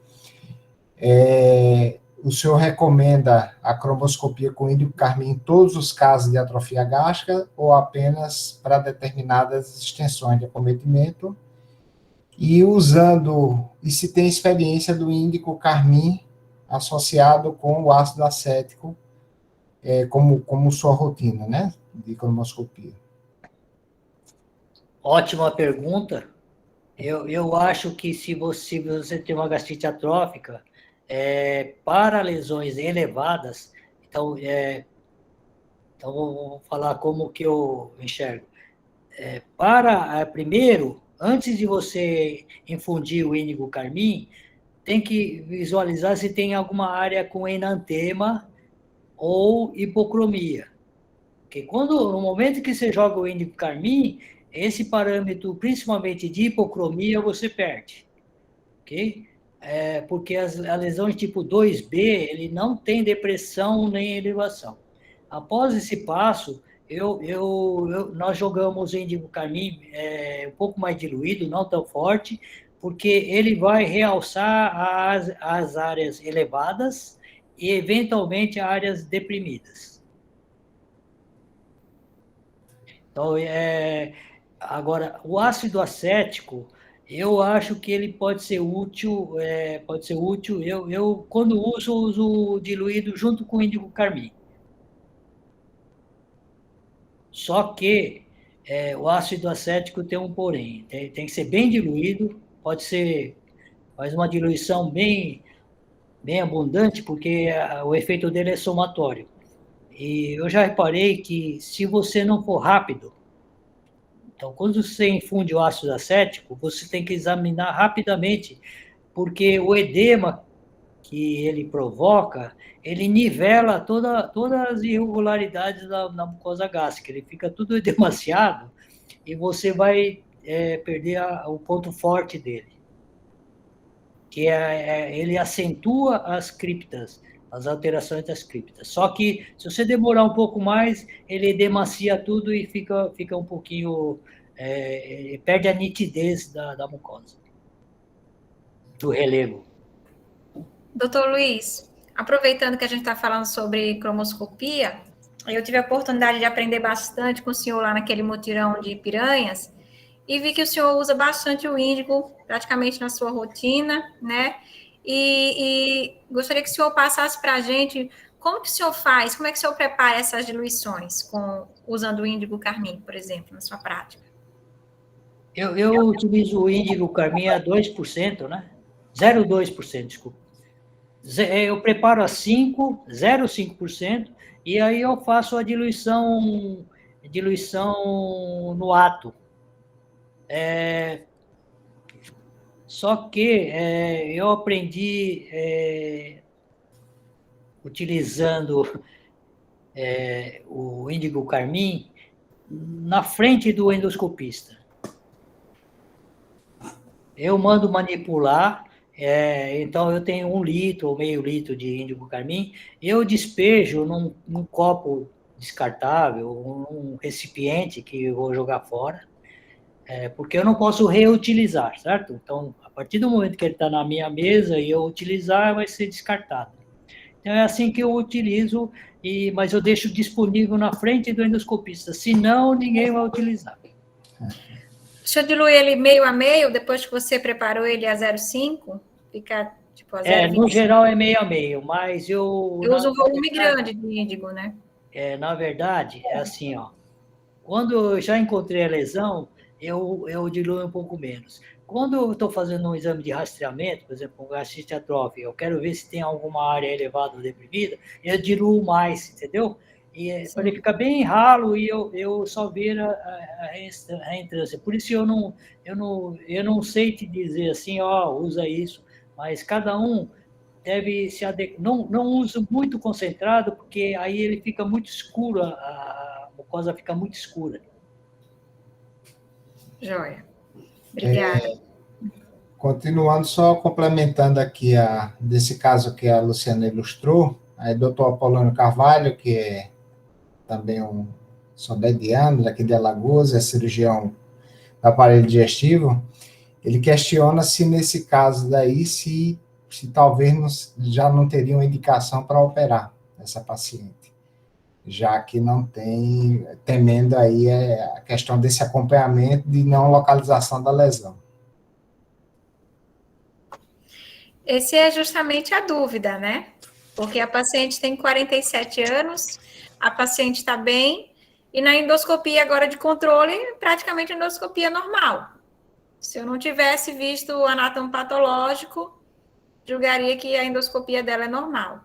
o senhor recomenda a cromoscopia com índigo carmim em todos os casos de atrofia gástrica ou apenas para determinadas extensões de acometimento? E se tem experiência do índigo carmim associado com o ácido acético, como sua rotina, né, de cromonoscopia? Ótima pergunta. Eu acho que se você tem uma gastrite atrófica, para lesões elevadas, então vou falar como que eu enxergo. Primeiro, antes de você infundir o índigo carmim, tem que visualizar se tem alguma área com enantema ou hipocromia. Porque no momento que você joga o índigo carmim, esse parâmetro, principalmente de hipocromia, você perde. Ok? Porque as lesões tipo 2B, ele não tem depressão nem elevação. Após esse passo, nós jogamos o índigo carmim um pouco mais diluído, não tão forte, porque ele vai realçar as áreas elevadas e, eventualmente, áreas deprimidas. Então, agora, o ácido acético, eu acho que ele pode ser útil, eu quando uso diluído junto com o índigo carmim. Só que o ácido acético tem um porém, tem que ser bem diluído, faz uma diluição bem abundante, porque o efeito dele é somatório. E eu já reparei que se você não for rápido, então quando você infunde o ácido acético, você tem que examinar rapidamente, porque o edema que ele provoca, ele nivela todas as irregularidades da mucosa gástrica, ele fica tudo demasiado e você vai perder o ponto forte dele, que ele acentua as criptas, as alterações das criptas. Só que, se você demorar um pouco mais, ele demacia tudo e fica um pouquinho... perde a nitidez da mucosa, do relevo. Doutor Luiz, aproveitando que a gente está falando sobre cromoscopia, eu tive a oportunidade de aprender bastante com o senhor lá naquele mutirão de Piranhas e vi que o senhor usa bastante o índigo praticamente na sua rotina, né? E gostaria que o senhor passasse para a gente como que o senhor faz, como é que o senhor prepara essas diluições usando o índigo carmim, por exemplo, na sua prática? Eu utilizo o índigo carmim a 2%, né? 0,2%, desculpa. Eu preparo a 0,5%, e aí eu faço a diluição no ato. Só que eu aprendi utilizando o índigo carmim na frente do endoscopista. Eu mando manipular, então eu tenho 1 litro ou meio litro de índigo carmim, eu despejo num copo descartável, um recipiente que eu vou jogar fora, porque eu não posso reutilizar, certo? Então, a partir do momento que ele está na minha mesa e eu utilizar, vai ser descartado. Então, é assim que eu utilizo, mas eu deixo disponível na frente do endoscopista, senão ninguém vai utilizar. O senhor dilui ele meio a meio, depois que você preparou ele a 0,5? Fica tipo a 0,25? No geral é meio a meio, mas eu uso um volume grande de índigo, né? Na verdade, é assim, ó. Quando eu já encontrei a lesão, eu diluo um pouco menos. Quando eu estou fazendo um exame de rastreamento, por exemplo, um gastrite atrófica, eu quero ver se tem alguma área elevada ou deprimida, eu diluo mais, entendeu? E para ele ficar bem ralo e eu só ver a reentrância. Por isso eu não sei te dizer assim, usa isso, mas cada um deve se adequar. Não uso muito concentrado, porque aí ele fica muito escuro, a mucosa fica muito escura. Joia. Obrigada. Continuando, só complementando aqui desse caso que a Luciana ilustrou, Aí, doutor Apolônio Carvalho, que é também um soldediano daqui de Alagoas, é cirurgião do aparelho digestivo, ele questiona se nesse caso daí, se talvez já não teria uma indicação para operar essa paciente, já que não tem, temendo aí a questão desse acompanhamento de não localização da lesão. Esse é justamente a dúvida, né? Porque a paciente tem 47 anos, a paciente está bem, e na endoscopia agora de controle, praticamente endoscopia normal. Se eu não tivesse visto o anátomo patológico, julgaria que a endoscopia dela é normal.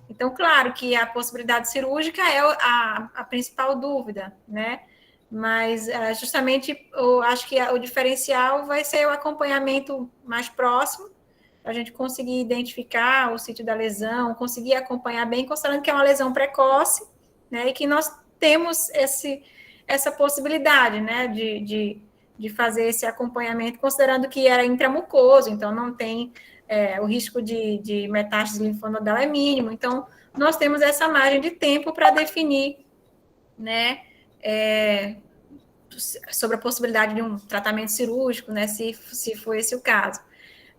Então, claro que a possibilidade cirúrgica é a principal dúvida, né? Mas, justamente, eu acho que o diferencial vai ser o acompanhamento mais próximo, para a gente conseguir identificar o sítio da lesão, conseguir acompanhar bem, considerando que é uma lesão precoce, né? E que nós temos essa possibilidade, né? De fazer esse acompanhamento, considerando que era intramucoso, então não tem o risco de metástase linfonodal é mínimo. Então, nós temos essa margem de tempo para definir, né? Sobre a possibilidade de um tratamento cirúrgico, né? Se for esse o caso.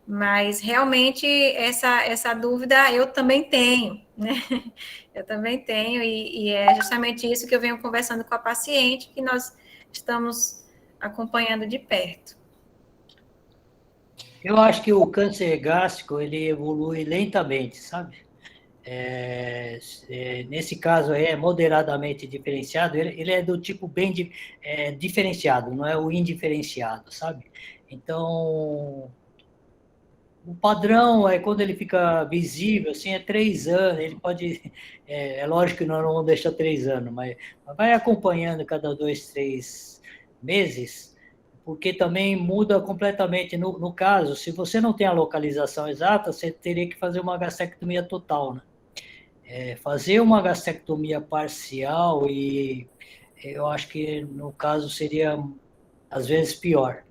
Mas, realmente, essa dúvida eu também tenho, né? Eu também tenho, e é justamente isso que eu venho conversando com a paciente, que nós estamos acompanhando de perto. Eu acho que o câncer gástrico, ele evolui lentamente, sabe? Nesse caso aí, é moderadamente diferenciado, ele é do tipo bem diferenciado, não é o indiferenciado, sabe? Então, o padrão é quando ele fica visível, assim, é 3 anos, ele pode, lógico que nós não vamos deixar 3 anos, mas vai acompanhando cada 2, 3 meses, porque também muda completamente, no caso, se você não tem a localização exata, você teria que fazer uma gastrectomia total, né? Fazer uma gastrectomia parcial, e eu acho que no caso seria, às vezes, pior.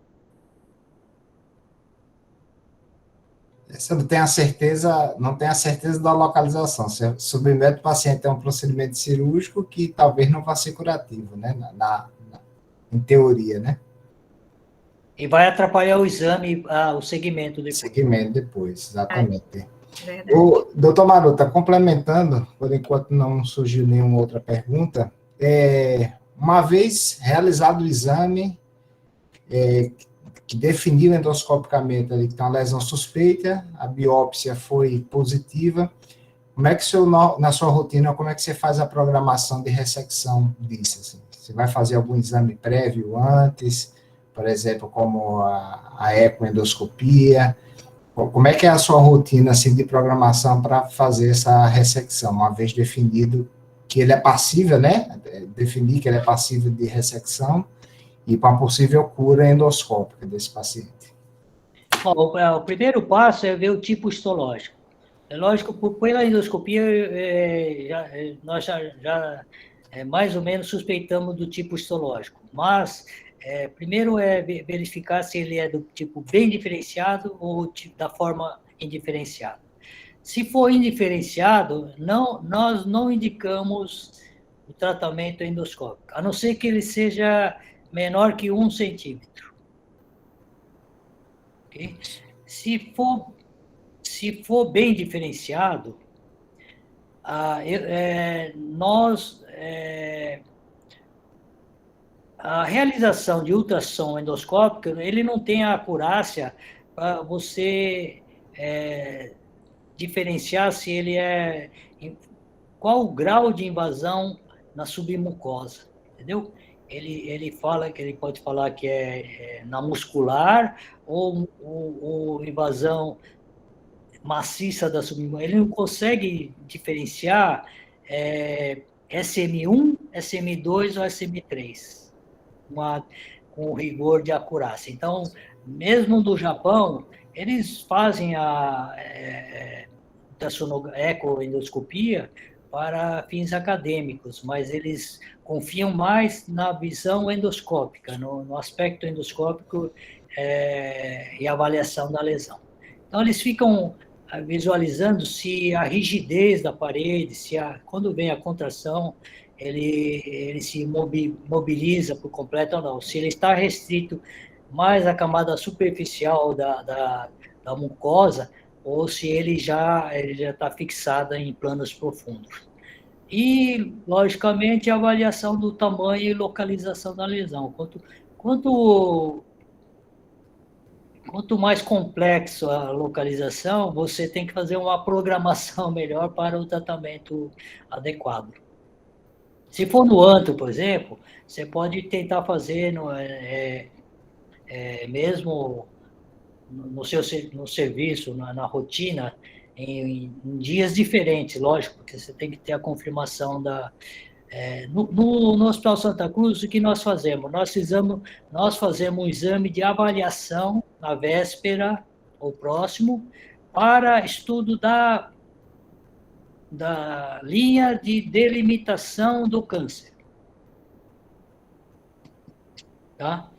Você não tem a certeza da localização. Você submete o paciente a um procedimento cirúrgico que talvez não vá ser curativo, né? Em teoria, né? E vai atrapalhar o exame, o segmento depois. Segmento depois, exatamente. O doutor Maruta, complementando, por enquanto não surgiu nenhuma outra pergunta, uma vez realizado o exame, que definiu endoscopicamente ali que tem uma lesão suspeita, a biópsia foi positiva, como é que na sua rotina, como é que você faz a programação de ressecção disso? Assim? Você vai fazer algum exame prévio antes, por exemplo, como a ecoendoscopia? Como é que é a sua rotina assim, de programação para fazer essa ressecção, uma vez definido que ele é passível, né? Definir que ele é passível de ressecção, e para uma possível cura endoscópica desse paciente? Bom, o primeiro passo é ver o tipo histológico. É lógico, pela endoscopia, nós já mais ou menos suspeitamos do tipo histológico, mas primeiro é verificar se ele é do tipo bem diferenciado ou da forma indiferenciada. Se for indiferenciado, nós não indicamos o tratamento endoscópico, a não ser que ele seja menor que 1 centímetro. Okay? Se for bem diferenciado, a realização de ultrassom endoscópico, ele não tem a acurácia para você diferenciar se ele qual o grau de invasão na submucosa, entendeu? Ele fala que ele pode falar que é na muscular ou invasão maciça da submucosa. Ele não consegue diferenciar SM1, SM2 ou SM3 com rigor de acurácia. Então, mesmo do Japão, eles fazem a ecoendoscopia para fins acadêmicos, mas eles confiam mais na visão endoscópica, no aspecto endoscópico e avaliação da lesão. Então, eles ficam visualizando se a rigidez da parede, quando vem a contração, ele se mobiliza por completo ou não. Se ele está restrito mais à camada superficial da mucosa, ou se ele já está fixado em planos profundos. E, logicamente, a avaliação do tamanho e localização da lesão. Quanto mais complexo a localização, você tem que fazer uma programação melhor para o tratamento adequado. Se for no antro, por exemplo, você pode tentar fazer mesmo no serviço, na rotina, em dias diferentes, lógico, porque você tem que ter a confirmação no Hospital Santa Cruz, o que nós fazemos? Nós fazemos um exame de avaliação na véspera ou próximo para estudo da linha de delimitação do câncer. Tá?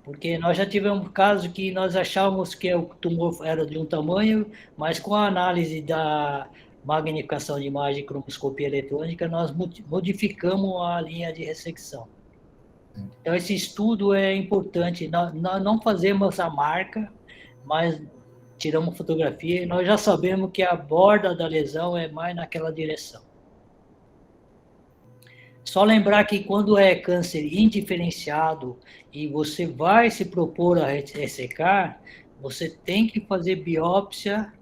Porque nós já tivemos casos que nós achávamos que o tumor era de um tamanho, mas com a análise da magnificação de imagem e cromoscopia eletrônica, nós modificamos a linha de ressecção. Então, esse estudo é importante. Nós não fazemos a marca, mas tiramos fotografia e nós já sabemos que a borda da lesão é mais naquela direção. Só lembrar que quando é câncer indiferenciado e você vai se propor a ressecar, você tem que fazer biópsia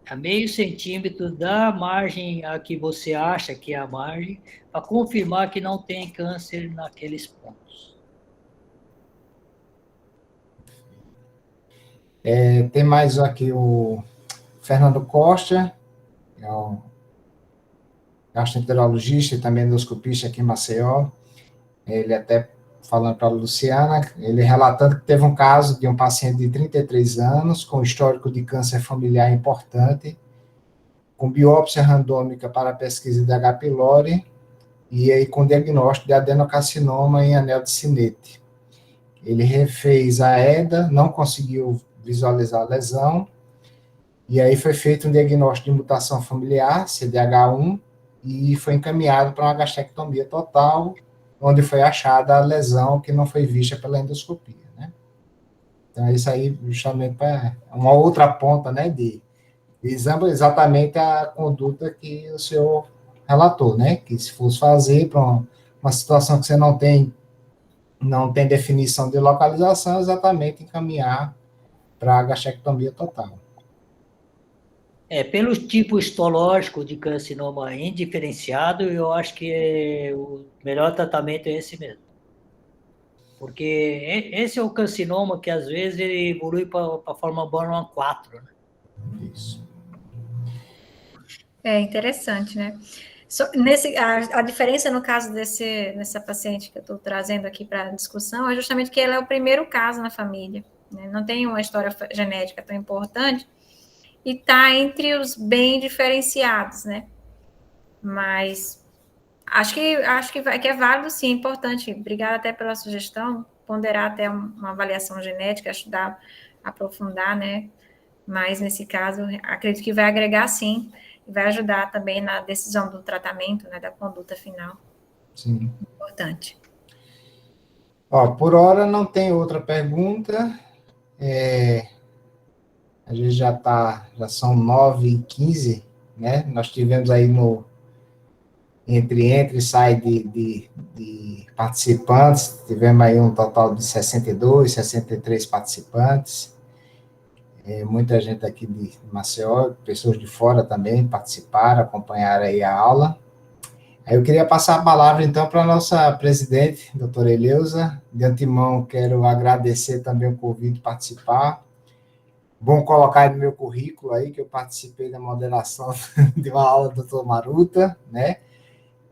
a meio centímetro da margem a que você acha que é a margem, para confirmar que não tem câncer naqueles pontos. Tem mais aqui o Fernando Costa, que é um gastroenterologista e também endoscopista aqui em Maceió. Ele até falando para a Luciana, ele relatando que teve um caso de um paciente de 33 anos, com histórico de câncer familiar importante, com biópsia randômica para pesquisa de H. pylori, e aí com diagnóstico de adenocarcinoma em anel de Sinete. Ele refez a EDA, não conseguiu visualizar a lesão, e aí foi feito um diagnóstico de mutação familiar, CDH1, e foi encaminhado para uma gastrectomia total, onde foi achada a lesão que não foi vista pela endoscopia, né? Então, isso aí, justamente, é uma outra ponta, né, de exatamente a conduta que o senhor relatou, né, que se fosse fazer para uma situação que você não tem definição de localização, exatamente encaminhar para a gastrectomia total. Pelo tipo histológico de carcinoma indiferenciado, eu acho que o melhor tratamento é esse mesmo. Porque esse é o carcinoma que, às vezes, ele evolui para a forma Born 4, né? Isso. É interessante, né? A diferença no caso dessa paciente que eu estou trazendo aqui para a discussão é justamente que ela é o primeiro caso na família, né? Não tem uma história genética tão importante, e está entre os bem diferenciados, né? Mas acho que é válido, sim, importante. Obrigada até pela sugestão, ponderar até uma avaliação genética, ajudar a aprofundar, né? Mas, nesse caso, acredito que vai agregar, sim, e vai ajudar também na decisão do tratamento, né, da conduta final. Sim. Importante. Por hora não tem outra pergunta. A gente já são 9h15, né? Nós tivemos aí entre sai de participantes, tivemos aí um total de 62, 63 participantes, muita gente aqui de Maceió, pessoas de fora também participaram, acompanharam aí a aula. Aí eu queria passar a palavra, então, para a nossa presidente, doutora Eleusa. De antemão, quero agradecer também o convite de participar. Bom colocar no meu currículo aí, que eu participei da moderação de uma aula do Dr. Maruta, né?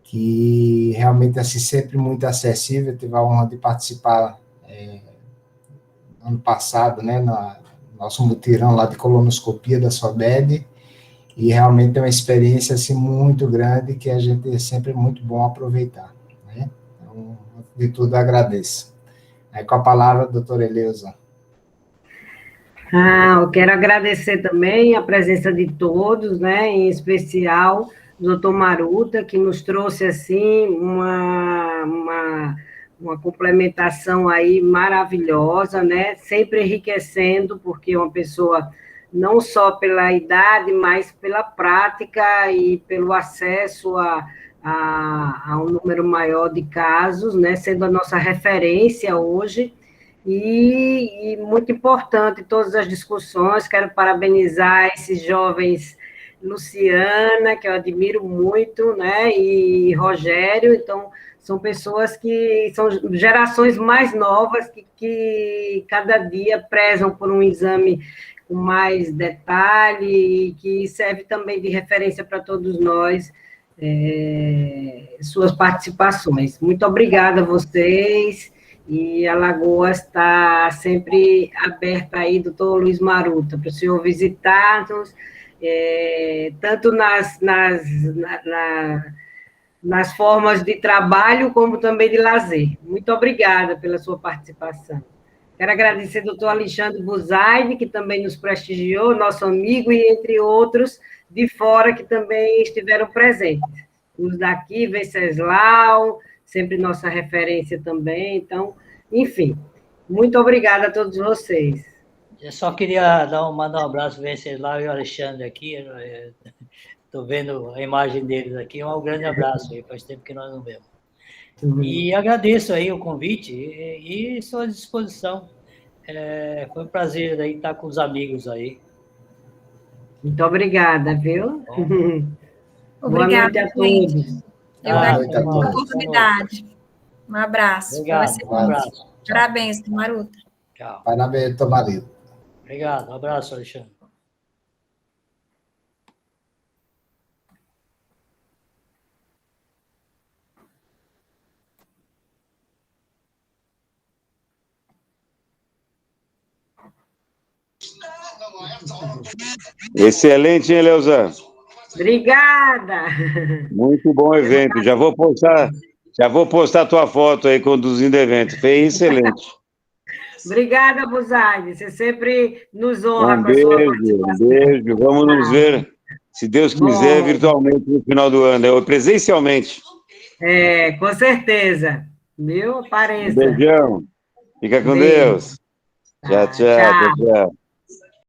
Que realmente, assim, sempre muito acessível. Eu tive a honra de participar ano passado, né? No nosso mutirão lá de colonoscopia da SOBED. E realmente é uma experiência, assim, muito grande, que a gente é sempre muito bom aproveitar, né? Então, de tudo, agradeço. Aí, com a palavra, doutora Eleusa. Eu quero agradecer também a presença de todos, né, em especial o doutor Maruta, que nos trouxe, assim, uma complementação aí maravilhosa, né, sempre enriquecendo, porque é uma pessoa não só pela idade, mas pela prática e pelo acesso a um número maior de casos, né, sendo a nossa referência hoje. E muito importante todas as discussões. Quero parabenizar esses jovens, Luciana, que eu admiro muito, né, e Rogério. Então, são pessoas que são gerações mais novas que cada dia prezam por um exame com mais detalhe e que serve também de referência para todos nós, suas participações. Muito obrigada a vocês. E Alagoas está sempre aberta aí, doutor Luiz Maruta, para o senhor visitar-nos, tanto nas formas de trabalho, como também de lazer. Muito obrigada pela sua participação. Quero agradecer ao doutor Alexandre Buzaide, que também nos prestigiou, nosso amigo, e entre outros de fora que também estiveram presentes. Os daqui, Venceslau, sempre nossa referência também. Então, enfim, muito obrigada a todos vocês. Eu só queria mandar um abraço para o Venceslau e o Alexandre aqui. Estou vendo a imagem deles aqui. Um grande abraço aí, faz tempo que nós não vemos. E agradeço aí o convite e estou à disposição. Foi um prazer aí estar com os amigos aí. Muito obrigada, viu? Obrigada, boa noite a todos. Eu agradeço a oportunidade. Um abraço. Obrigado, um abraço. Parabéns, Maruta. Tchau. Parabéns, doutor Maruta. Obrigado, um abraço, Alexandre. Excelente, hein, Leozan? Obrigada. Muito bom evento. Já vou postar a tua foto aí conduzindo o evento. Foi excelente. Obrigada, Buzaide. Você sempre nos honra Um com a sua beijo, participação. um beijo. Vamos nos ver, se Deus quiser, virtualmente no final do ano, presencialmente. Com certeza. Meu, apareça. Um beijão. Fica com Deus. Tchau, tchau, tchau, tchau.